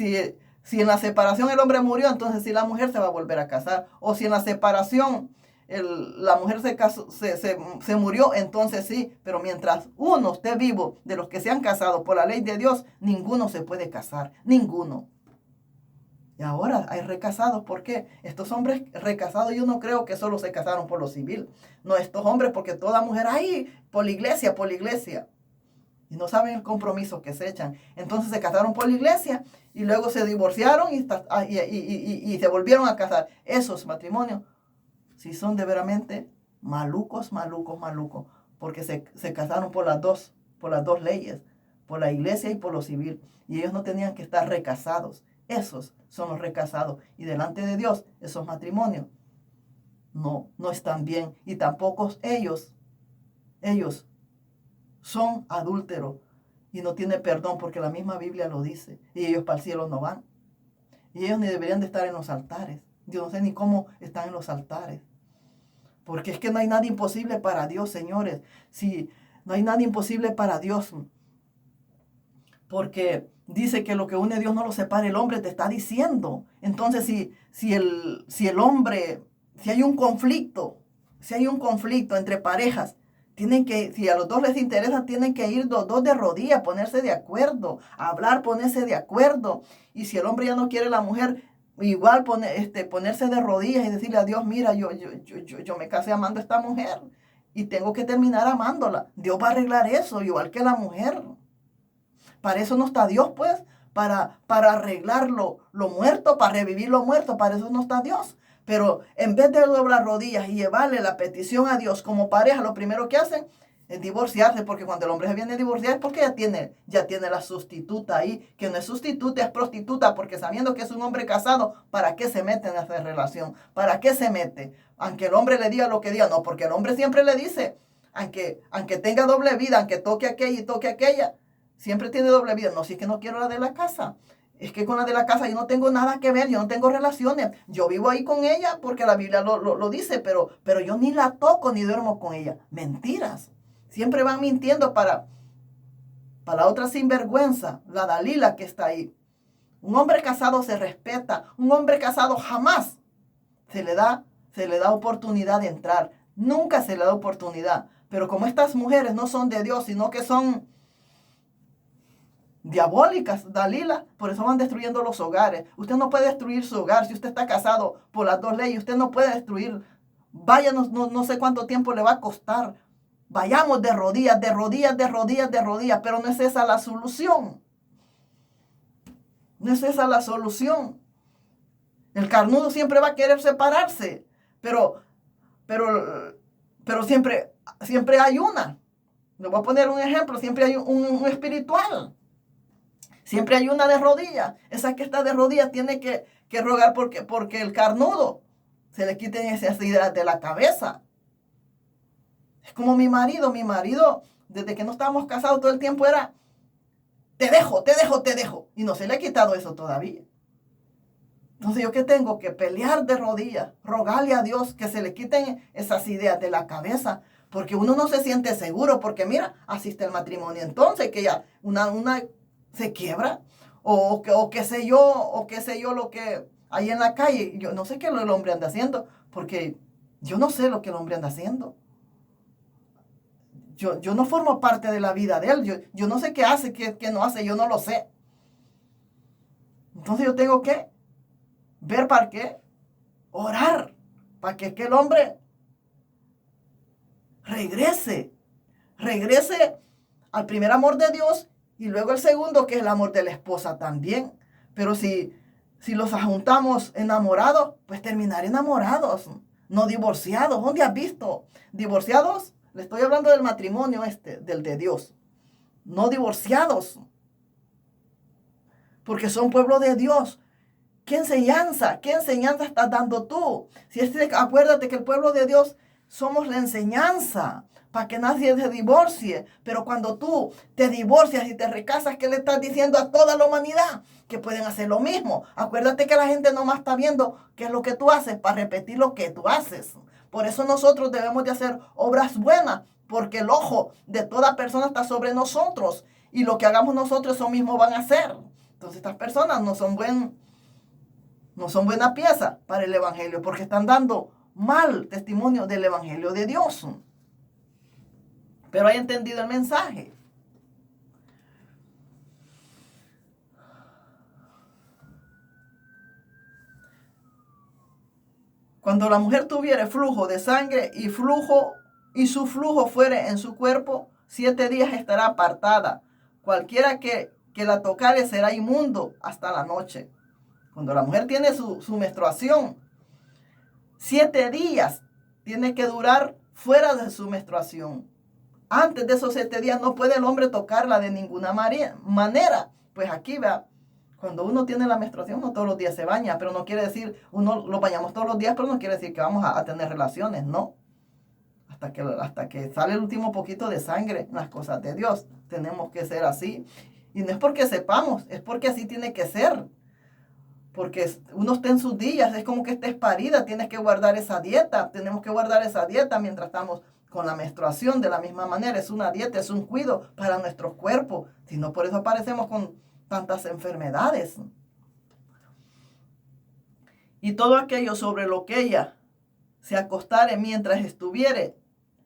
en la separación el hombre murió, entonces sí la mujer se va a volver a casar. O si en la separación la mujer se murió, entonces sí. Pero mientras uno esté vivo, de los que se han casado por la ley de Dios, ninguno se puede casar. Ninguno. Y ahora hay recasados. ¿Por qué? Estos hombres recasados yo no creo que solo se casaron por lo civil. No, estos hombres porque toda mujer, ay, por la iglesia. Y no saben el compromiso que se echan. Entonces se casaron por la iglesia y luego se divorciaron y se volvieron a casar. Esos matrimonios, si son de veramente malucos, porque se casaron por las dos leyes, por la iglesia y por lo civil. Y ellos no tenían que estar recasados. Esos son los recasados. Y delante de Dios, esos matrimonios no están bien. Y tampoco ellos son adúlteros y no tiene perdón porque la misma Biblia lo dice. Y ellos para el cielo no van. Y ellos ni deberían de estar en los altares. Yo no sé ni cómo están en los altares. Porque es que no hay nada imposible para Dios, señores. Sí, no hay nada imposible para Dios. Porque dice que lo que une Dios no lo separa el hombre, te está diciendo. Entonces, si el hombre, si hay un conflicto entre parejas, si a los dos les interesa, tienen que ir los dos de rodillas, ponerse de acuerdo, hablar, ponerse de acuerdo. Y si el hombre ya no quiere la mujer, igual ponerse de rodillas y decirle a Dios, mira, yo me casé amando a esta mujer y tengo que terminar amándola. Dios va a arreglar eso, igual que la mujer. Para eso no está Dios, pues, para arreglar lo muerto, para revivir lo muerto, para eso no está Dios. Pero en vez de doblar rodillas y llevarle la petición a Dios como pareja, lo primero que hacen es divorciarse, porque cuando el hombre se viene a divorciar es porque ya tiene la sustituta ahí, que no es sustituta, es prostituta, porque sabiendo que es un hombre casado, ¿para qué se mete en esa relación? ¿Para qué se mete? Aunque el hombre le diga lo que diga, no, porque el hombre siempre le dice, aunque tenga doble vida, aunque toque aquella y toque aquella, siempre tiene doble vida. No, si es que no quiero la de la casa. Es que con la de la casa yo no tengo nada que ver, yo no tengo relaciones. Yo vivo ahí con ella porque la Biblia lo dice, pero yo ni la toco ni duermo con ella. Mentiras. Siempre van mintiendo para la otra sinvergüenza, la Dalila que está ahí. Un hombre casado se respeta. Un hombre casado jamás se le da oportunidad de entrar. Nunca se le da oportunidad. Pero como estas mujeres no son de Dios, sino que son diabólicas, Dalila, por eso van destruyendo los hogares. Usted no puede destruir su hogar si usted está casado por las dos leyes. Usted no puede destruir. Vaya, no sé cuánto tiempo le va a costar. Vayamos de rodillas, pero no es esa la solución. No es esa la solución. El carnudo siempre va a querer separarse, pero siempre hay una. Le voy a poner un ejemplo, siempre hay un espiritual. Siempre hay una de rodillas. Esa que está de rodillas tiene que rogar porque el carnudo se le quiten esas ideas de la cabeza. Es como mi marido, desde que no estábamos casados todo el tiempo era, te dejo. Y no se le ha quitado eso todavía. Entonces yo que tengo que pelear de rodillas, rogarle a Dios que se le quiten esas ideas de la cabeza. Porque uno no se siente seguro, porque mira, asiste el matrimonio. Entonces que ya una se quiebra, o qué sé yo lo que hay en la calle. Yo no sé qué el hombre anda haciendo, porque yo no sé lo que el hombre anda haciendo. Yo no formo parte de la vida de él. Yo no sé qué hace, qué no hace, yo no lo sé. Entonces yo tengo que ver para qué, orar, para que aquel hombre regrese al primer amor de Dios y luego el segundo, que es el amor de la esposa también. Pero si los juntamos enamorados, pues terminar enamorados, no divorciados. ¿Dónde has visto? Divorciados, le estoy hablando del matrimonio del de Dios. No divorciados, porque son pueblo de Dios. ¿Qué enseñanza estás dando tú? Acuérdate que el pueblo de Dios somos la enseñanza para que nadie se divorcie. Pero cuando tú te divorcias y te recasas, ¿qué le estás diciendo a toda la humanidad? Que pueden hacer lo mismo. Acuérdate que la gente nomás está viendo qué es lo que tú haces para repetir lo que tú haces. Por eso nosotros debemos de hacer obras buenas, porque el ojo de toda persona está sobre nosotros. Y lo que hagamos nosotros, eso mismo van a hacer. Entonces estas personas no son buena pieza para el evangelio, porque están dando mal testimonio del evangelio de Dios. Pero hay entendido el mensaje. Cuando la mujer tuviere flujo de sangre y su flujo fuere en su cuerpo, 7 días estará apartada. Cualquiera que la tocare será inmundo hasta la noche. Cuando la mujer tiene su menstruación, 7 días tiene que durar fuera de su menstruación. Antes de esos 7 días no puede el hombre tocarla de ninguna manera. Pues aquí, vea, cuando uno tiene la menstruación, no todos los días se baña, pero no quiere decir, uno lo bañamos todos los días, pero no quiere decir que vamos a tener relaciones, no. Hasta que sale el último poquito de sangre en las cosas de Dios. Tenemos que ser así. Y no es porque sepamos, es porque así tiene que ser. Porque uno está en sus días, es como que estés parida, tienes que guardar esa dieta. Tenemos que guardar esa dieta mientras estamos con la menstruación. De la misma manera, es una dieta, es un cuidado para nuestros cuerpos. Si no, por eso aparecemos con tantas enfermedades. Y todo aquello sobre lo que ella se acostare mientras estuviere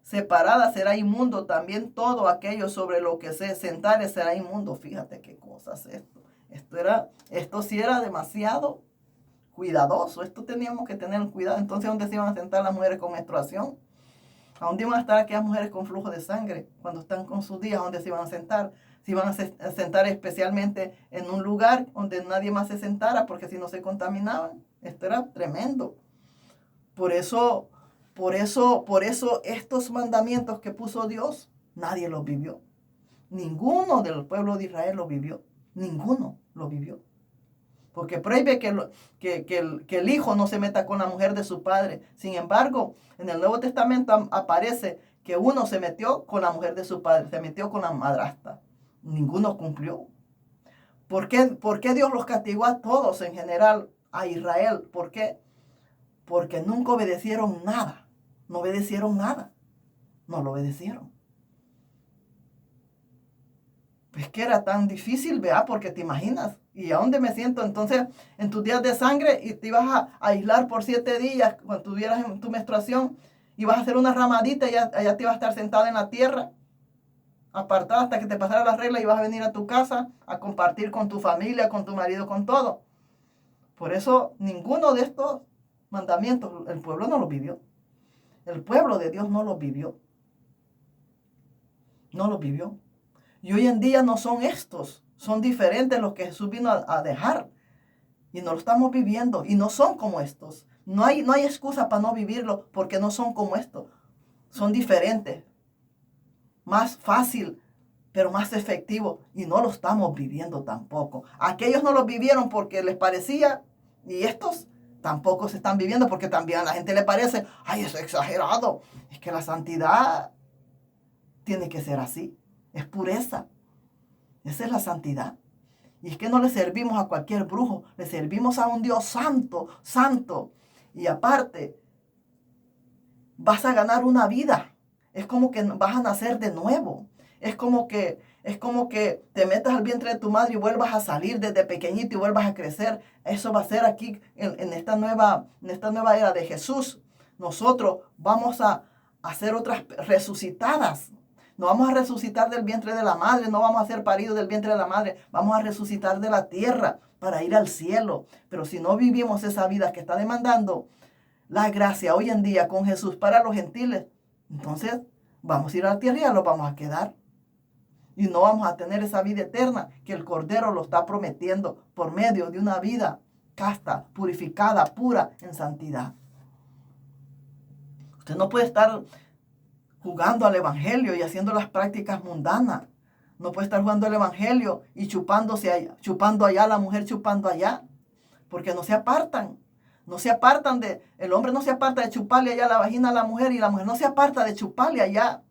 separada será inmundo. También todo aquello sobre lo que se sentare será inmundo. Fíjate qué cosas esto. Esto sí era demasiado cuidadoso. Esto teníamos que tener cuidado. Entonces, ¿dónde se iban a sentar las mujeres con menstruación? ¿A dónde iban a estar aquellas mujeres con flujo de sangre? Cuando están con sus días, ¿dónde se iban a sentar? Se iban a sentar especialmente en un lugar donde nadie más se sentara, porque si no se contaminaban. Esto era tremendo. Por eso estos mandamientos que puso Dios, nadie los vivió. Ninguno del pueblo de Israel lo vivió. Ninguno lo vivió. Porque prohíbe que el hijo no se meta con la mujer de su padre. Sin embargo, en el Nuevo Testamento aparece que uno se metió con la mujer de su padre, se metió con la madrastra. Ninguno cumplió. ¿Por qué Dios los castigó a todos en general, a Israel? ¿Por qué? Porque nunca obedecieron nada. No obedecieron nada. No lo obedecieron. Pues que era tan difícil, vea, porque te imaginas. ¿Y a dónde me siento? Entonces, en tus días de sangre, y te ibas a aislar por 7 días, cuando tuvieras en tu menstruación, ibas a hacer una ramadita y allá te ibas a estar sentada en la tierra, apartada hasta que te pasara la regla, y ibas a venir a tu casa a compartir con tu familia, con tu marido, con todo. Por eso, ninguno de estos mandamientos, el pueblo no los vivió. El pueblo de Dios no los vivió. No los vivió. Y hoy en día no son estos, son diferentes los que Jesús vino a dejar. Y no lo estamos viviendo y no son como estos. No hay excusa para no vivirlo porque no son como estos. Son diferentes. Más fácil, pero más efectivo. Y no lo estamos viviendo tampoco. Aquellos no lo vivieron porque les parecía, y estos tampoco se están viviendo porque también a la gente le parece, ay, eso es exagerado. Es que la santidad tiene que ser así. Es pureza. Esa es la santidad. Y es que no le servimos a cualquier brujo, le servimos a un Dios santo, santo. Y aparte, vas a ganar una vida. Es como que vas a nacer de nuevo. Es como que te metas al vientre de tu madre y vuelvas a salir desde pequeñito y vuelvas a crecer. Eso va a ser aquí en esta nueva era de Jesús. Nosotros vamos a ser otras resucitadas. No vamos a resucitar del vientre de la madre, no vamos a ser paridos del vientre de la madre, vamos a resucitar de la tierra para ir al cielo. Pero si no vivimos esa vida que está demandando la gracia hoy en día con Jesús para los gentiles, entonces vamos a ir a la tierra y ya lo vamos a quedar. Y no vamos a tener esa vida eterna que el Cordero lo está prometiendo por medio de una vida casta, purificada, pura, en santidad. Usted no puede estar jugando al evangelio y haciendo las prácticas mundanas. No puede estar jugando al evangelio y chupando allá, la mujer chupando allá, porque no se apartan. No se apartan el hombre no se aparta de chuparle allá la vagina a la mujer, y la mujer no se aparta de chuparle allá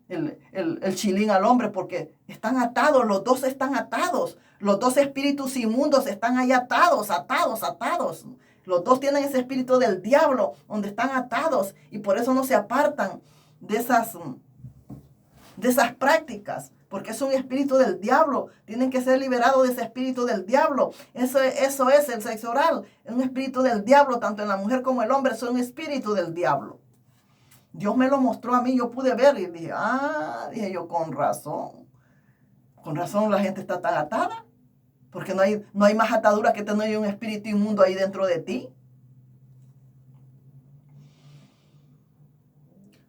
el chilín al hombre, porque están atados, los dos están atados. Los dos espíritus inmundos están ahí atados. Los dos tienen ese espíritu del diablo donde están atados, y por eso no se apartan de esas prácticas, porque es un espíritu del diablo. Tienen que ser liberados de ese espíritu del diablo. Eso es el sexo oral. Es un espíritu del diablo, tanto en la mujer como el hombre. Es un espíritu del diablo. Dios me lo mostró a mí, yo pude ver y dije yo, con razón la gente está tan atada, porque no hay más atadura que tener un espíritu inmundo ahí dentro de ti.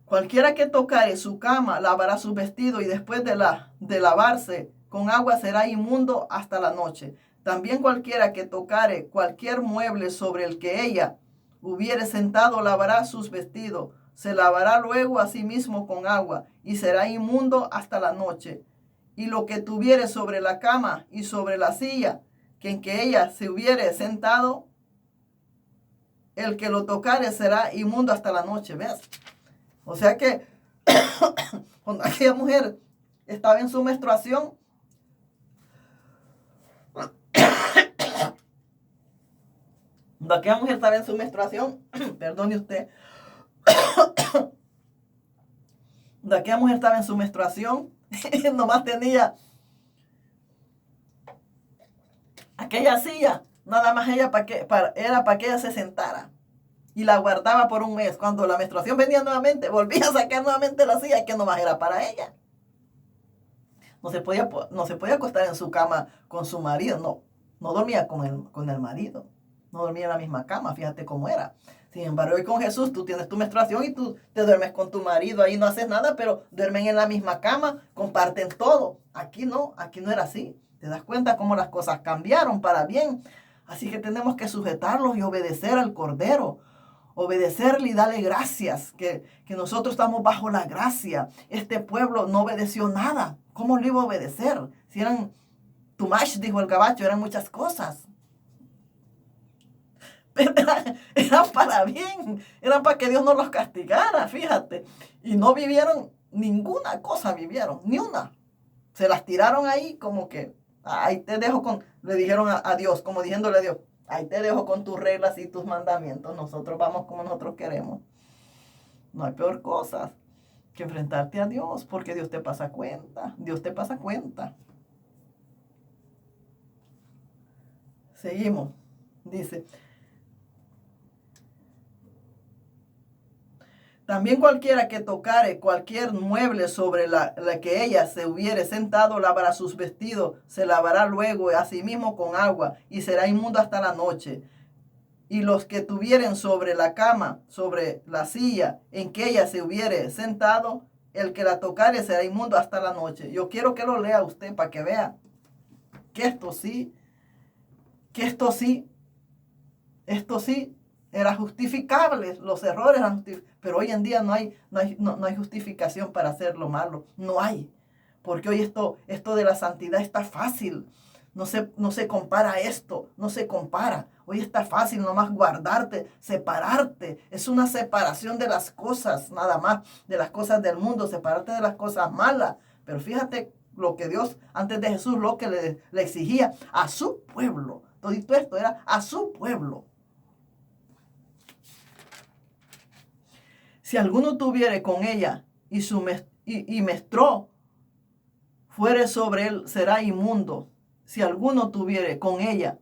Cualquiera que tocare su cama lavará su vestido, y después de lavarse con agua será inmundo hasta la noche. También cualquiera que tocare cualquier mueble sobre el que ella hubiere sentado lavará sus vestidos. Se lavará luego a sí mismo con agua, y será inmundo hasta la noche. Y lo que tuviere sobre la cama y sobre la silla, que en que ella se hubiere sentado, el que lo tocare será inmundo hasta la noche. ¿Ves? O sea que cuando aquella mujer estaba en su menstruación, perdone usted, cuando aquella mujer estaba en su menstruación, nomás tenía aquella silla, nada más era para que ella se sentara, y la guardaba por un mes. Cuando la menstruación venía nuevamente, volvía a sacar nuevamente la silla, que nomás era para ella. No se podía acostar en su cama con su marido, no dormía con el marido, no dormía en la misma cama, fíjate cómo era. Sin embargo, hoy con Jesús tú tienes tu menstruación y tú te duermes con tu marido, ahí no haces nada, pero duermen en la misma cama, comparten todo. Aquí no era así. ¿Te das cuenta cómo las cosas cambiaron para bien? Así que tenemos que sujetarlos y obedecer al Cordero. Obedecerle y darle gracias, que nosotros estamos bajo la gracia. Este pueblo no obedeció nada. ¿Cómo le iba a obedecer? Si eran tumash, dijo el gabacho, eran muchas cosas. Pero era para bien, era para que Dios no los castigara, fíjate. Y no vivieron ninguna cosa, ni una. Se las tiraron ahí como que, ahí te dejo le dijeron a Dios, como diciéndole a Dios, ahí te dejo con tus reglas y tus mandamientos, nosotros vamos como nosotros queremos. No hay peor cosa que enfrentarte a Dios, porque Dios te pasa cuenta. Seguimos. Dice, también cualquiera que tocare cualquier mueble sobre la que ella se hubiere sentado lavará sus vestidos, se lavará luego a sí mismo con agua, y será inmundo hasta la noche. Y los que tuvieren sobre la cama, sobre la silla en que ella se hubiere sentado, el que la tocare será inmundo hasta la noche. Yo quiero que lo lea usted para que vea que esto sí era justificable, los errores eran justificables, pero hoy en día no hay justificación para hacer lo malo, no hay, porque hoy esto de la santidad está fácil, no se compara esto, no se compara. Hoy está fácil nomás guardarte, separarte. Es una separación de las cosas, nada más, de las cosas del mundo, separarte de las cosas malas. Pero fíjate lo que Dios, antes de Jesús, lo que le exigía a su pueblo. Todo esto era a su pueblo. Si alguno tuviere con ella y menstruó, fuere sobre él, será inmundo. Si alguno tuviere con ella,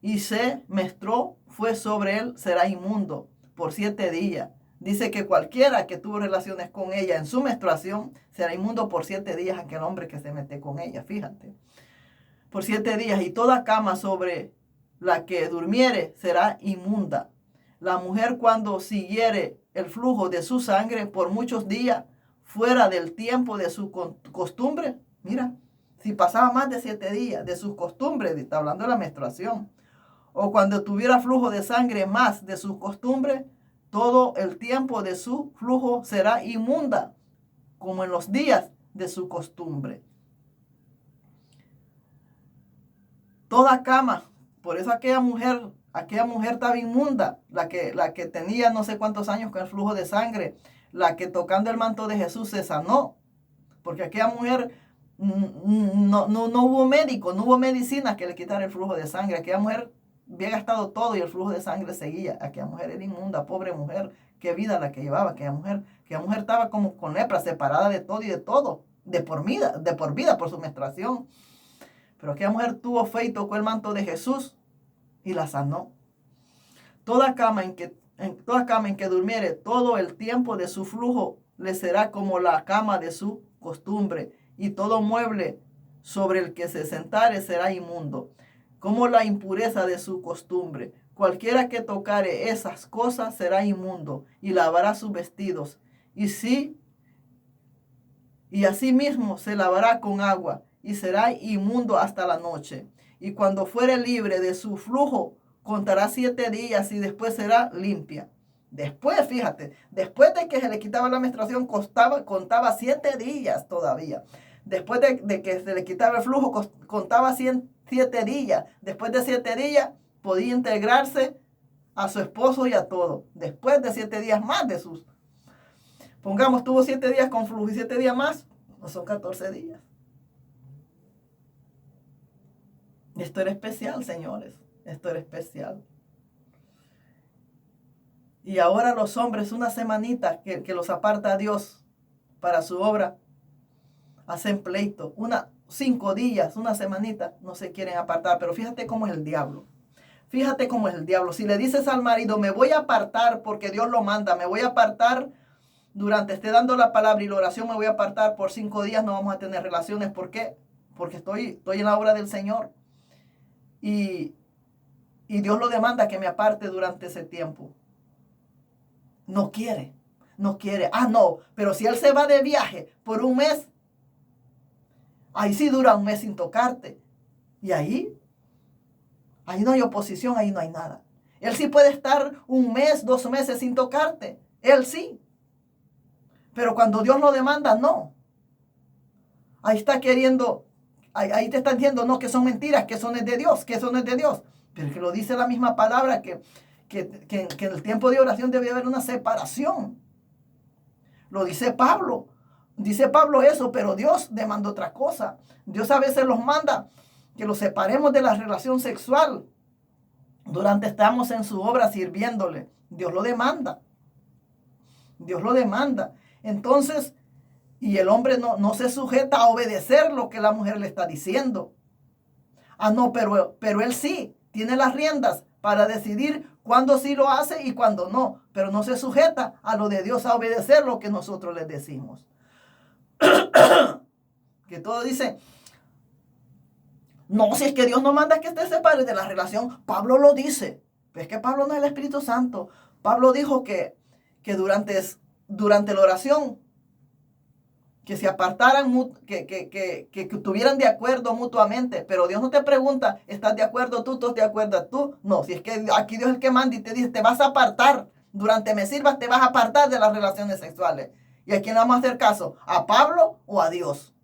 y se menstruó, fue sobre él, será inmundo por 7 días. Dice que cualquiera que tuvo relaciones con ella en su menstruación será inmundo por 7 días, aquel hombre que se mete con ella, fíjate. Por 7 días, y toda cama sobre la que durmiere será inmunda. La mujer, cuando siguiere el flujo de su sangre por muchos días, fuera del tiempo de su costumbre, mira, si pasaba más de 7 días de sus costumbres, está hablando de la menstruación, o cuando tuviera flujo de sangre más de su costumbre, todo el tiempo de su flujo será inmunda, como en los días de su costumbre. Toda cama, por eso aquella mujer estaba inmunda, la que tenía no sé cuántos años con el flujo de sangre, la que tocando el manto de Jesús se sanó, porque aquella mujer no hubo médico, no hubo medicina que le quitara el flujo de sangre. Aquella mujer había gastado todo y el flujo de sangre seguía. Aquella mujer era inmunda, pobre mujer, qué vida la que llevaba aquella mujer. Aquella mujer estaba como con lepra, separada de todo y de todo, de por vida por su menstruación. Pero aquella mujer tuvo fe y tocó el manto de Jesús y la sanó. Toda cama en que durmiere todo el tiempo de su flujo le será como la cama de su costumbre, y todo mueble sobre el que se sentare será inmundo, como la impureza de su costumbre. Cualquiera que tocare esas cosas será inmundo, y lavará sus vestidos, y asimismo se lavará con agua, y será inmundo hasta la noche. Y cuando fuere libre de su flujo, contará 7 días y después será limpia. Después, fíjate, después de que se le quitaba la menstruación, contaba 7 días todavía. Después de que se le quitaba el flujo, contaba 7 días. Después de 7 días, podía integrarse a su esposo y a todo. Después de 7 días más de sus... Pongamos, tuvo 7 días con flujo y 7 días más, no son 14 días. Esto era especial, señores. Esto era especial. Y ahora los hombres, una semanita que los aparta a Dios para su obra, hacen pleito. 5 días, una semanita, no se quieren apartar. Pero fíjate cómo es el diablo. Fíjate cómo es el diablo. Si le dices al marido, me voy a apartar porque Dios lo manda, me voy a apartar durante esté dando la palabra y la oración, me voy a apartar por 5 días, no vamos a tener relaciones. ¿Por qué? Porque estoy en la obra del Señor. Y Dios lo demanda que me aparte durante ese tiempo. No quiere. Ah, no, pero si él se va de viaje por un mes, ahí sí dura un mes sin tocarte. Y ahí no hay oposición, ahí no hay nada. Él sí puede estar 1 mes, 2 meses sin tocarte. Él sí. Pero cuando Dios lo demanda, no. Ahí está queriendo, ahí te está diciendo, no, que son mentiras, que eso no es de Dios, que eso no es de Dios. Pero que lo dice la misma palabra, que en el tiempo de oración debe haber una separación. Lo dice Pablo. Dice Pablo eso, pero Dios demanda otra cosa. Dios a veces los manda que los separemos de la relación sexual durante estamos en su obra sirviéndole. Dios lo demanda. Dios lo demanda. Entonces, y el hombre no se sujeta a obedecer lo que la mujer le está diciendo. Ah, no, pero él sí tiene las riendas para decidir cuándo sí lo hace y cuándo no. Pero no se sujeta a lo de Dios, a obedecer lo que nosotros les decimos. Que todo dice, no, si es que Dios no manda que te separes de la relación. Pablo lo dice. Pero es que Pablo no es el Espíritu Santo. Pablo dijo que durante la oración, que se apartaran, que estuvieran de acuerdo mutuamente. Pero Dios no te pregunta, ¿estás de acuerdo tú? ¿Estás de acuerdo tú? No, si es que aquí Dios es el que manda y te dice, te vas a apartar. Durante me sirvas, te vas a apartar de las relaciones sexuales. ¿Y a quién vamos a hacer caso? ¿A Pablo o a Dios?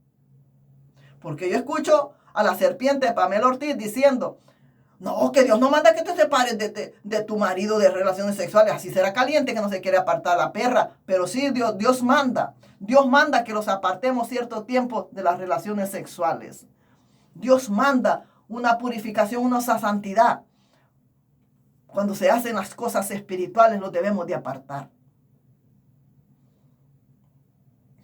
Porque yo escucho a la serpiente Pamela Ortiz diciendo, no, que Dios no manda que te separes de tu marido de relaciones sexuales. Así será caliente que no se quiere apartar la perra. Pero sí, Dios manda. Dios manda que los apartemos cierto tiempo de las relaciones sexuales. Dios manda una purificación, una santidad. Cuando se hacen las cosas espirituales, los debemos de apartar.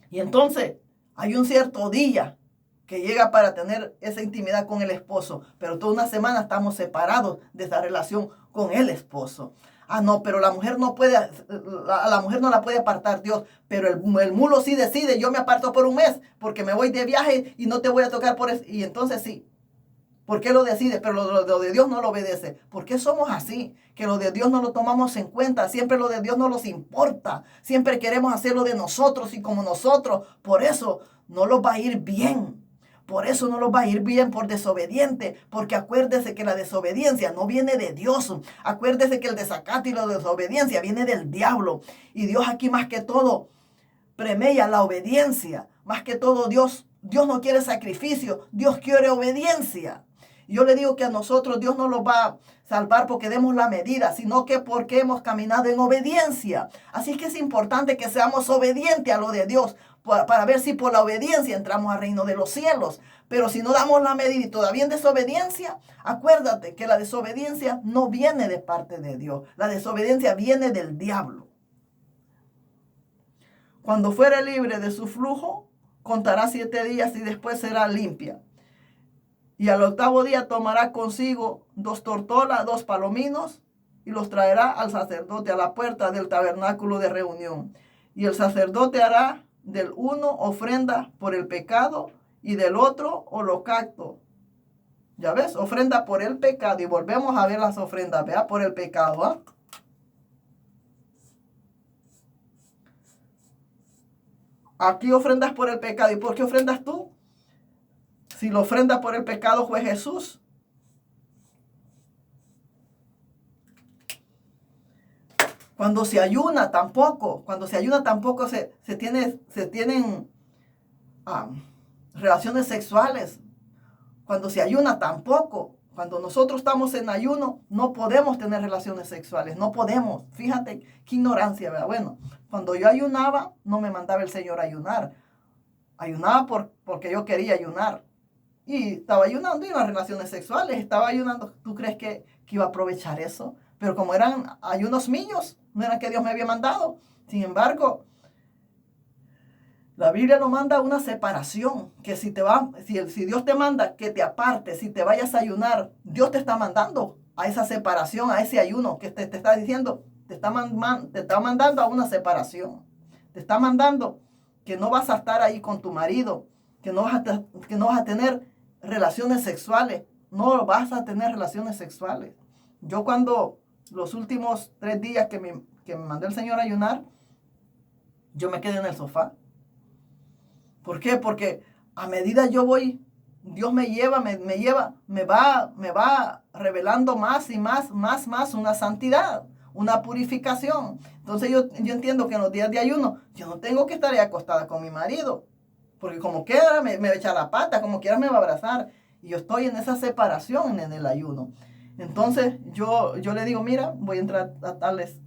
Y entonces, hay un cierto día que llega para tener esa intimidad con el esposo, pero toda una semana estamos separados de esa relación con el esposo. Ah, no, pero la mujer no puede, a la mujer no la puede apartar Dios, pero el mulo sí decide, yo me aparto por un mes porque me voy de viaje y no te voy a tocar por eso. Y entonces sí, ¿por qué lo decide? Pero lo de Dios no lo obedece. ¿Por qué somos así? Que lo de Dios no lo tomamos en cuenta. Siempre lo de Dios no nos importa. Siempre queremos hacerlo de nosotros y como nosotros. Por eso no los va a ir bien. Por eso no los va a ir bien por desobediente. Porque acuérdese que la desobediencia no viene de Dios. Acuérdese que el desacato y la desobediencia viene del diablo. Y Dios aquí más que todo premia la obediencia. Más que todo Dios no quiere sacrificio. Dios quiere obediencia. Yo le digo que a nosotros Dios no los va a salvar porque demos la medida, sino que porque hemos caminado en obediencia. Así que es importante que seamos obedientes a lo de Dios para ver si por la obediencia entramos al reino de los cielos. Pero si no damos la medida y todavía en desobediencia, acuérdate que la desobediencia no viene de parte de Dios. La desobediencia viene del diablo. Cuando fuere libre de su flujo, contará 7 días y después será limpia. Y al 8º día tomará consigo 2 tortolas, 2 palominos, y los traerá al sacerdote a la puerta del tabernáculo de reunión. Y el sacerdote hará del uno ofrenda por el pecado y del otro holocausto. Ya ves, ofrenda por el pecado. Y volvemos a ver las ofrendas, vea, por el pecado, ¿ah? Aquí ofrendas por el pecado. ¿Y por qué ofrendas tú? Si la ofrenda por el pecado fue Jesús. Cuando se ayuna tampoco se tienen relaciones sexuales. Cuando se ayuna tampoco. Cuando nosotros estamos en ayuno, no podemos tener relaciones sexuales. No podemos. Fíjate qué ignorancia, ¿verdad? Bueno, cuando yo ayunaba, no me mandaba el Señor a ayunar. Ayunaba porque yo quería ayunar. Y estaba ayunando y las relaciones sexuales. Estaba ayunando. ¿Tú crees que iba a aprovechar eso? Pero como eran ayunos míos, no era que Dios me había mandado. Sin embargo, la Biblia nos manda una separación, que si Dios te manda que te apartes, si te vayas a ayunar, Dios te está mandando a esa separación, a ese ayuno, que te está diciendo, te está mandando a una separación. Te está mandando que no vas a estar ahí con tu marido, que no vas a tener relaciones sexuales, no vas a tener relaciones sexuales. Yo cuando los últimos 3 días que me mandó el Señor a ayunar, yo me quedé en el sofá. ¿Por qué? Porque a medida yo voy, Dios me va revelando más y más una santidad, una purificación. Entonces yo entiendo que en los días de ayuno, yo no tengo que estar ahí acostada con mi marido, porque como quiera me va a echar la pata, como quiera me va a abrazar. Y yo estoy en esa separación en el ayuno. Entonces yo le digo, mira, voy a entrar a tales.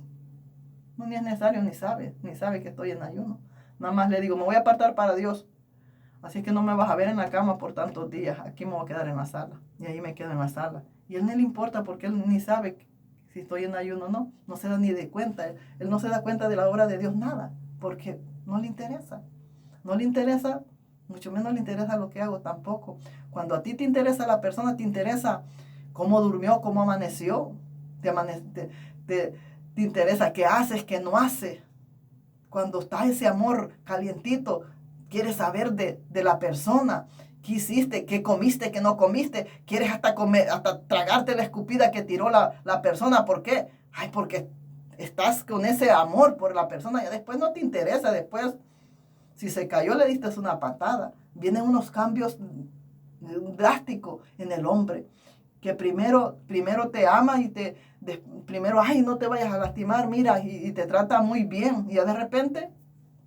No ni es necesario, ni sabe que estoy en ayuno. Nada más le digo, me voy a apartar para Dios. Así que no me vas a ver en la cama por tantos días. Aquí me voy a quedar en la sala. Y ahí me quedo en la sala. Y él no le importa porque él ni sabe si estoy en ayuno o no. No se da ni de cuenta. Él no se da cuenta de la obra de Dios nada. Porque no le interesa. No le interesa, mucho menos le interesa lo que hago tampoco. Cuando a ti te interesa la persona, te interesa cómo durmió, cómo amaneció. Te interesa qué haces, qué no haces. Cuando está ese amor calientito, quieres saber de la persona. ¿Qué hiciste? ¿Qué comiste? ¿Qué no comiste? ¿Quieres hasta tragarte la escupida que tiró la persona? ¿Por qué? Ay, porque estás con ese amor por la persona. Y después no te interesa. Después, si se cayó, le diste una patada. Vienen unos cambios drásticos en el hombre. Que primero te ama y primero, ay, no te vayas a lastimar, mira, y te trata muy bien. Y ya de repente,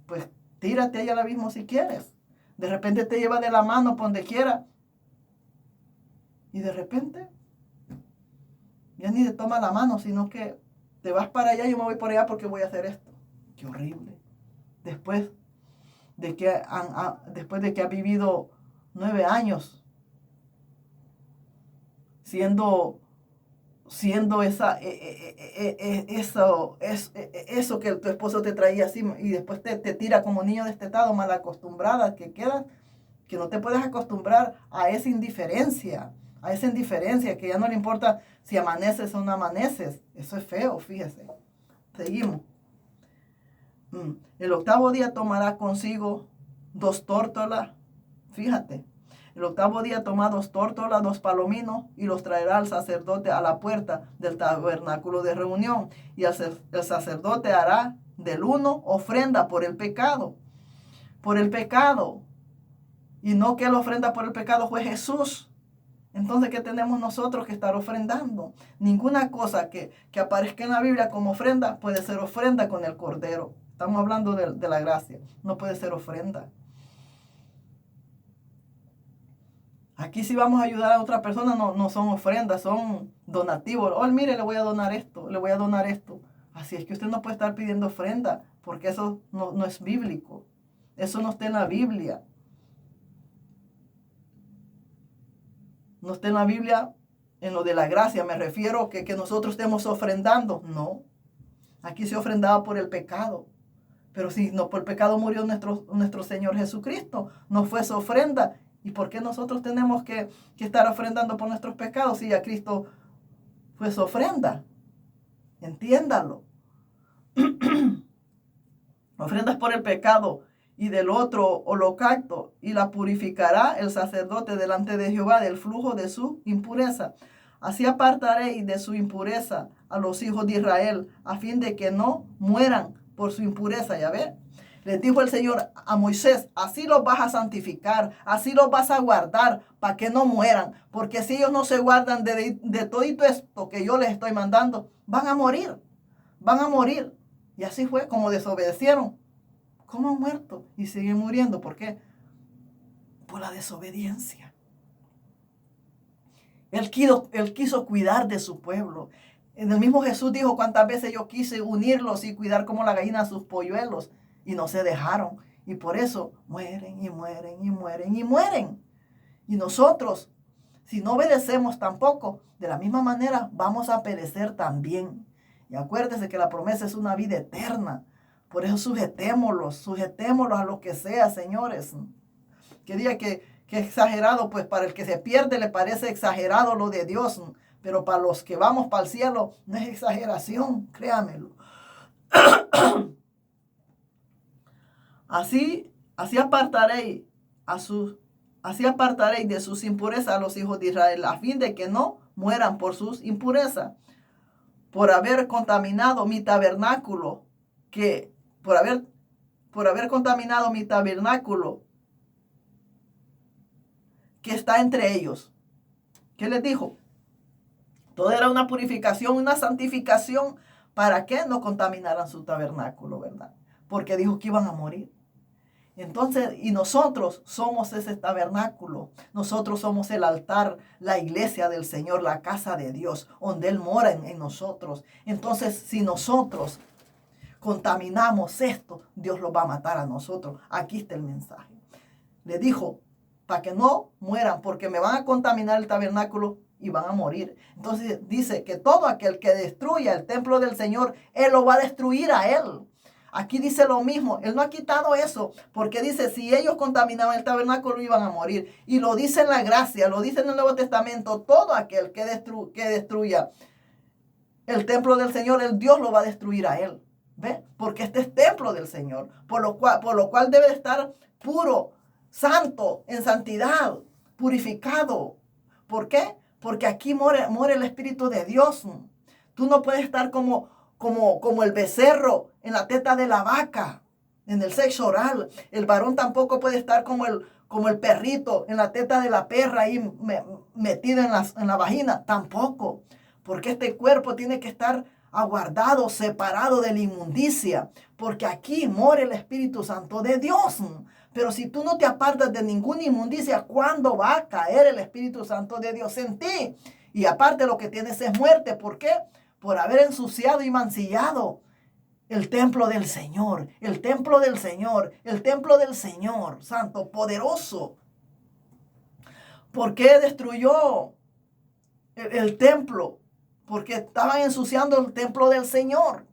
pues, tírate ahí al abismo si quieres. De repente te lleva de la mano por donde quiera. Y de repente, ya ni te toma la mano, sino que te vas para allá y yo me voy por allá porque voy a hacer esto. Qué horrible. Después de que ha vivido 9 años siendo eso que tu esposo te traía así y después te tira como niño destetado, mal acostumbrada, que no te puedes acostumbrar a esa indiferencia, a esa indiferencia, que ya no le importa si amaneces o no amaneces. Eso es feo, fíjese. Seguimos. El 8º día tomará consigo 2 tórtolas. Fíjate. El 8º día toma 2 tórtolas, 2 palominos, y los traerá al sacerdote a la puerta del tabernáculo de reunión. Y el sacerdote hará del uno ofrenda por el pecado. Por el pecado. Y no que la ofrenda por el pecado fue Jesús. Entonces, ¿qué tenemos nosotros que estar ofrendando? Ninguna cosa que aparezca en la Biblia como ofrenda puede ser ofrenda con el Cordero. Estamos hablando de la gracia. No puede ser ofrenda. Aquí si vamos a ayudar a otra persona, no son ofrendas, son donativos. Oh, mire, le voy a donar esto, le voy a donar esto. Así es que usted no puede estar pidiendo ofrenda, porque eso no es bíblico. Eso no está en la Biblia. No está en la Biblia en lo de la gracia. Me refiero que nosotros estemos ofrendando. No. Aquí se ofrendaba por el pecado. Pero si no por el pecado murió nuestro Señor Jesucristo, no fue esa ofrenda. ¿Y por qué nosotros tenemos que estar ofrendando por nuestros pecados si ya Cristo fue su ofrenda? Entiéndalo. Ofrendas por el pecado y del otro holocausto, y la purificará el sacerdote delante de Jehová del flujo de su impureza. Así apartaréis de su impureza a los hijos de Israel, a fin de que no mueran por su impureza. ¿Ya ve? Les dijo el Señor a Moisés, así los vas a santificar, así los vas a guardar para que no mueran. Porque si ellos no se guardan de todo esto que yo les estoy mandando, van a morir. Van a morir. Y así fue, como desobedecieron. ¿Cómo han muerto? Y siguen muriendo. ¿Por qué? Por la desobediencia. Él quiso cuidar de su pueblo. En el mismo Jesús dijo cuántas veces yo quise unirlos y cuidar como la gallina a sus polluelos. Y no se dejaron. Y por eso mueren y mueren y mueren y mueren. Y nosotros, si no obedecemos tampoco, de la misma manera vamos a perecer también. Y acuérdese que la promesa es una vida eterna. Por eso sujetémoslos a lo que sea, señores. Que diga que exagerado, pues para el que se pierde le parece exagerado lo de Dios. Pero para los que vamos para el cielo no es exageración, créamelo. Así apartaréis de sus impurezas a los hijos de Israel, a fin de que no mueran por sus impurezas, por haber contaminado mi tabernáculo, por haber contaminado mi tabernáculo que está entre ellos. ¿Qué les dijo? Todo era una purificación, una santificación, para que no contaminaran su tabernáculo, ¿verdad? Porque dijo que iban a morir. Entonces, y nosotros somos ese tabernáculo, nosotros somos el altar, la iglesia del Señor, la casa de Dios, donde Él mora en nosotros. Entonces, si nosotros contaminamos esto, Dios lo va a matar a nosotros. Aquí está el mensaje. Le dijo, para que no mueran, porque me van a contaminar el tabernáculo y van a morir. Entonces dice que todo aquel que destruya el templo del Señor, Él lo va a destruir a Él. Aquí dice lo mismo. Él no ha quitado eso, porque dice, si ellos contaminaban el tabernáculo, iban a morir. Y lo dice en la gracia, lo dice en el Nuevo Testamento. Todo aquel que destruya el templo del Señor, el Dios lo va a destruir a Él. ¿Ve? Porque este es templo del Señor. Por lo cual debe estar puro, santo, en santidad, purificado. ¿Por qué? Porque aquí muere el Espíritu de Dios. Tú no puedes estar como el becerro en la teta de la vaca, en el sexo oral. El varón tampoco puede estar como el perrito en la teta de la perra ahí metido en la vagina. Tampoco. Porque este cuerpo tiene que estar aguardado, separado de la inmundicia. Porque aquí mora el Espíritu Santo de Dios. Pero si tú no te apartas de ninguna inmundicia, ¿cuándo va a caer el Espíritu Santo de Dios en ti? Y aparte lo que tienes es muerte. ¿Por qué? Por haber ensuciado y mancillado el templo del Señor, el templo del Señor, el templo del Señor, santo, poderoso. ¿Por qué destruyó el templo? Porque estaban ensuciando el templo del Señor.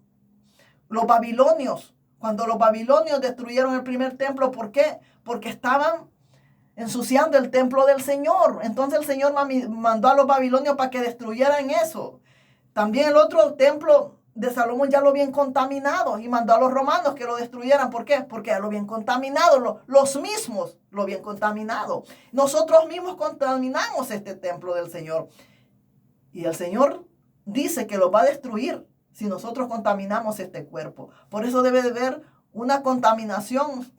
Los babilonios, cuando los babilonios destruyeron el primer templo, ¿por qué? Porque estaban ensuciando el templo del Señor. Entonces el Señor mandó a los babilonios para que destruyeran eso. También el otro templo de Salomón ya lo habían contaminado y mandó a los romanos que lo destruyeran. ¿Por qué? Porque ya lo habían contaminado, los mismos lo habían contaminado. Nosotros mismos contaminamos este templo del Señor. Y el Señor dice que lo va a destruir si nosotros contaminamos este cuerpo. Por eso debe de haber una contaminación.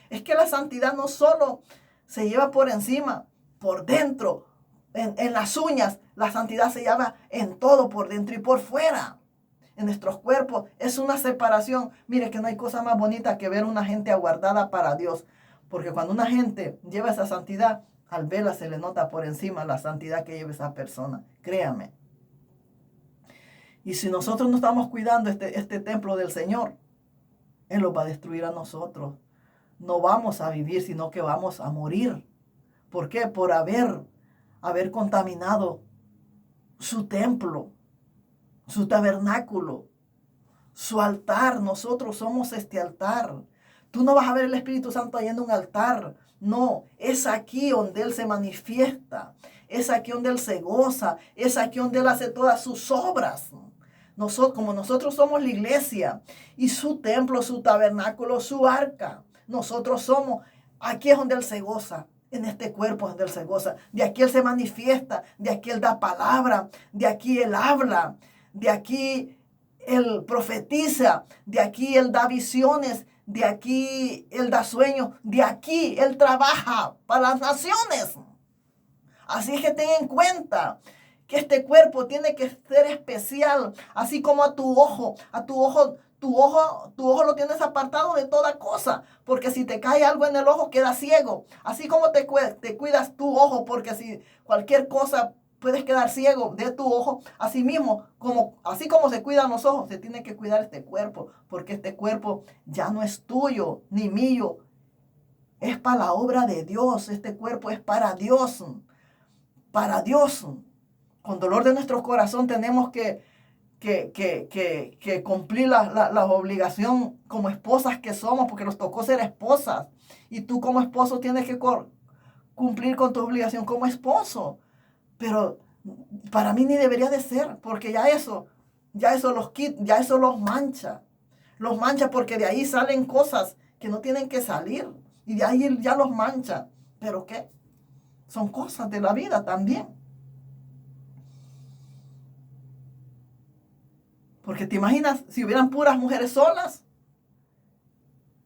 Es que la santidad no solo se lleva por encima, por dentro, en las uñas. La santidad se lleva en todo, por dentro y por fuera. En nuestros cuerpos es una separación. Mire que no hay cosa más bonita que ver una gente aguardada para Dios. Porque cuando una gente lleva esa santidad, al verla se le nota por encima la santidad que lleva esa persona. Créame. Y si nosotros no estamos cuidando este templo del Señor, Él los va a destruir a nosotros. No vamos a vivir, sino que vamos a morir. ¿Por qué? Por haber contaminado su templo, su tabernáculo, su altar. Nosotros somos este altar. Tú no vas a ver el Espíritu Santo allá en un altar. No, es aquí donde Él se manifiesta. Es aquí donde Él se goza. Es aquí donde Él hace todas sus obras. Como nosotros somos la iglesia y su templo, su tabernáculo, su arca. Nosotros somos, aquí es donde Él se goza. En este cuerpo es donde Él se goza. De aquí Él se manifiesta. De aquí Él da palabra. De aquí Él habla. De aquí Él profetiza. De aquí Él da visiones. De aquí Él da sueños. De aquí Él trabaja para las naciones. Así es que ten en cuenta que este cuerpo tiene que ser especial. Así como a tu ojo. Tu ojo lo tienes apartado de toda cosa, porque si te cae algo en el ojo quedas ciego. Así como te cuidas tu ojo, porque si cualquier cosa puedes quedar ciego de tu ojo, así como se cuidan los ojos, se tiene que cuidar este cuerpo, porque este cuerpo ya no es tuyo ni mío, es para la obra de Dios. Este cuerpo es para Dios, para Dios. Con dolor de nuestro corazón tenemos que cumplir la obligación como esposas que somos, porque nos tocó ser esposas. Y tú como esposo tienes que cumplir con tu obligación como esposo. Pero para mí ni debería de ser, porque ya eso los mancha. Los mancha porque de ahí salen cosas que no tienen que salir. Y de ahí ya los mancha. ¿Pero qué? Son cosas de la vida también. Porque te imaginas si hubieran puras mujeres solas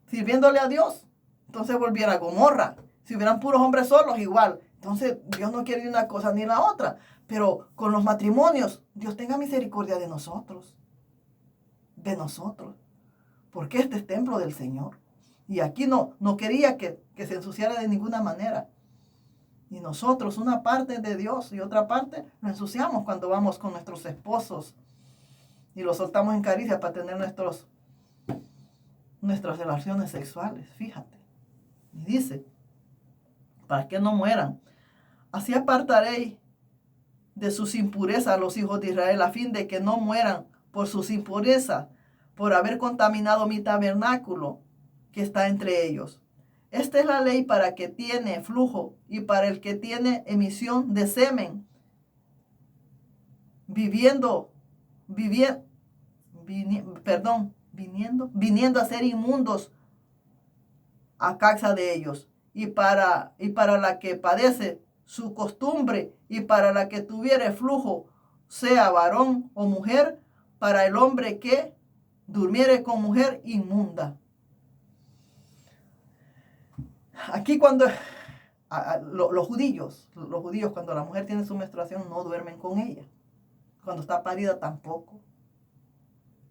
sirviéndole a Dios, entonces volviera Gomorra. Si hubieran puros hombres solos, igual. Entonces Dios no quiere ni una cosa ni la otra. Pero con los matrimonios, Dios tenga misericordia de nosotros. De nosotros. Porque este es templo del Señor. Y aquí no quería que se ensuciara de ninguna manera. Y nosotros, una parte de Dios y otra parte, nos ensuciamos cuando vamos con nuestros esposos. Y los soltamos en caricias para tener nuestras relaciones sexuales, fíjate. Y dice, para que no mueran. Así apartaréis de sus impurezas a los hijos de Israel, a fin de que no mueran por sus impurezas, por haber contaminado mi tabernáculo que está entre ellos. Esta es la ley para que tiene flujo y para el que tiene emisión de semen, viniendo a ser inmundos a causa de ellos, y para la que padece su costumbre, y para la que tuviere flujo, sea varón o mujer, para el hombre que durmiere con mujer inmunda. Aquí cuando los judíos cuando la mujer tiene su menstruación no duermen con ella. Cuando está parida tampoco.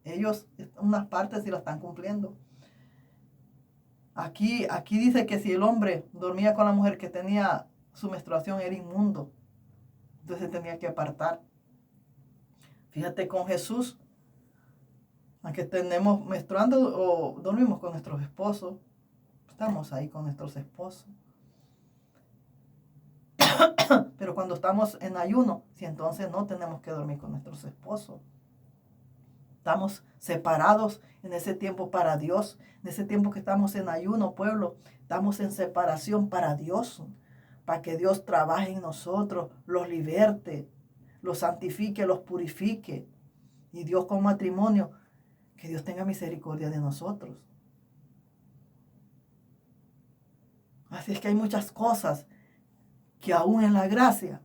Ellos unas partes sí la están cumpliendo. Aquí dice que si el hombre dormía con la mujer que tenía su menstruación era inmundo. Entonces tenía que apartar. Fíjate con Jesús, aunque tenemos menstruando o dormimos con nuestros esposos, estamos ahí con nuestros esposos. Pero cuando estamos en ayuno, si entonces no tenemos que dormir con nuestros esposos. Estamos separados en ese tiempo para Dios. En ese tiempo que estamos en ayuno, pueblo, estamos en separación para Dios. Para que Dios trabaje en nosotros, los liberte, los santifique, los purifique. Y Dios con matrimonio, que Dios tenga misericordia de nosotros. Así es que hay muchas cosas que aún en la gracia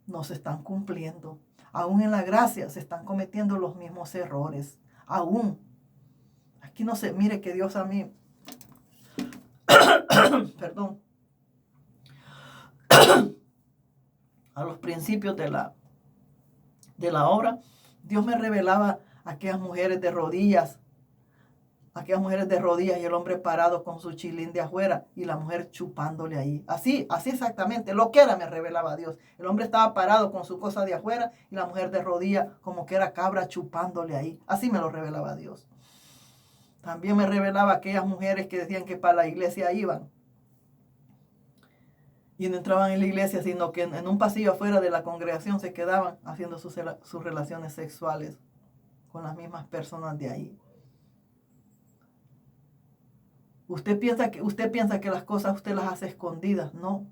no se están cumpliendo. Aún en la gracia se están cometiendo los mismos errores. Aún. Aquí no se mire que Dios a mí, perdón, a los principios de la obra, Dios me revelaba a aquellas mujeres de rodillas y el hombre parado con su chilín de afuera y la mujer chupándole ahí. Así exactamente, lo que era me revelaba Dios. El hombre estaba parado con su cosa de afuera y la mujer de rodillas como que era cabra chupándole ahí. Así me lo revelaba Dios. También me revelaba aquellas mujeres que decían que para la iglesia iban y no entraban en la iglesia, sino que en un pasillo afuera de la congregación se quedaban haciendo sus relaciones sexuales con las mismas personas de ahí. Usted piensa que las cosas usted las hace escondidas. No.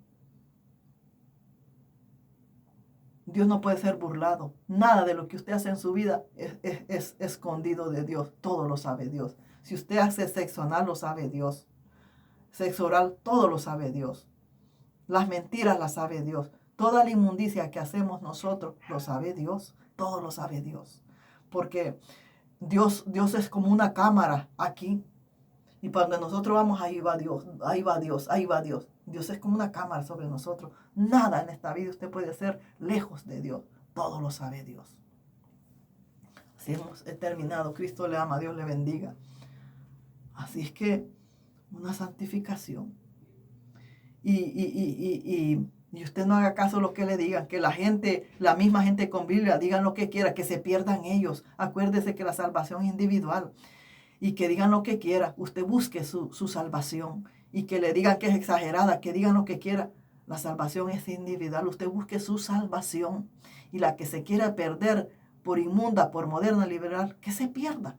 Dios no puede ser burlado. Nada de lo que usted hace en su vida es escondido de Dios. Todo lo sabe Dios. Si usted hace sexo anal, lo sabe Dios. Sexo oral, todo lo sabe Dios. Las mentiras las sabe Dios. Toda la inmundicia que hacemos nosotros, lo sabe Dios. Todo lo sabe Dios. Porque Dios es como una cámara aquí. Y cuando nosotros vamos, ahí va Dios, ahí va Dios, ahí va Dios. Dios es como una cámara sobre nosotros. Nada en esta vida usted puede ser lejos de Dios. Todo lo sabe Dios. Así hemos terminado. Cristo le ama, Dios le bendiga. Así es que una santificación. Y usted no haga caso a lo que le digan, que la misma gente con Biblia, digan lo que quiera, que se pierdan ellos. Acuérdese que la salvación es individual. Y que digan lo que quiera, usted busque su salvación. Y que le digan que es exagerada, que digan lo que quiera. La salvación es individual, usted busque su salvación. Y la que se quiera perder por inmunda, por moderna, liberal, que se pierdan.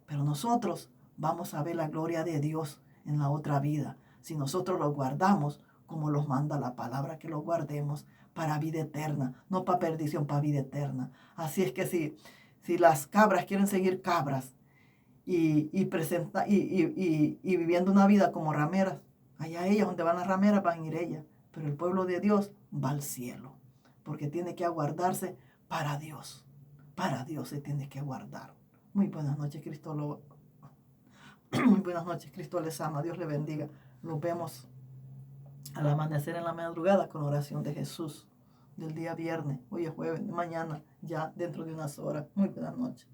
Pero nosotros vamos a ver la gloria de Dios en la otra vida. Si nosotros los guardamos como los manda la palabra, que los guardemos para vida eterna, no para perdición, para vida eterna. Así es que si las cabras quieren seguir cabras y viviendo una vida como rameras, allá ellas, donde van las rameras, van a ir ellas. Pero el pueblo de Dios va al cielo, porque tiene que aguardarse para Dios. Para Dios se tiene que aguardar. Muy buenas noches, Muy buenas noches, Cristo les ama, Dios les bendiga. Nos vemos al amanecer en la madrugada con oración de Jesús del día viernes. Hoy es jueves, mañana ya dentro de unas horas. Muy buenas noches.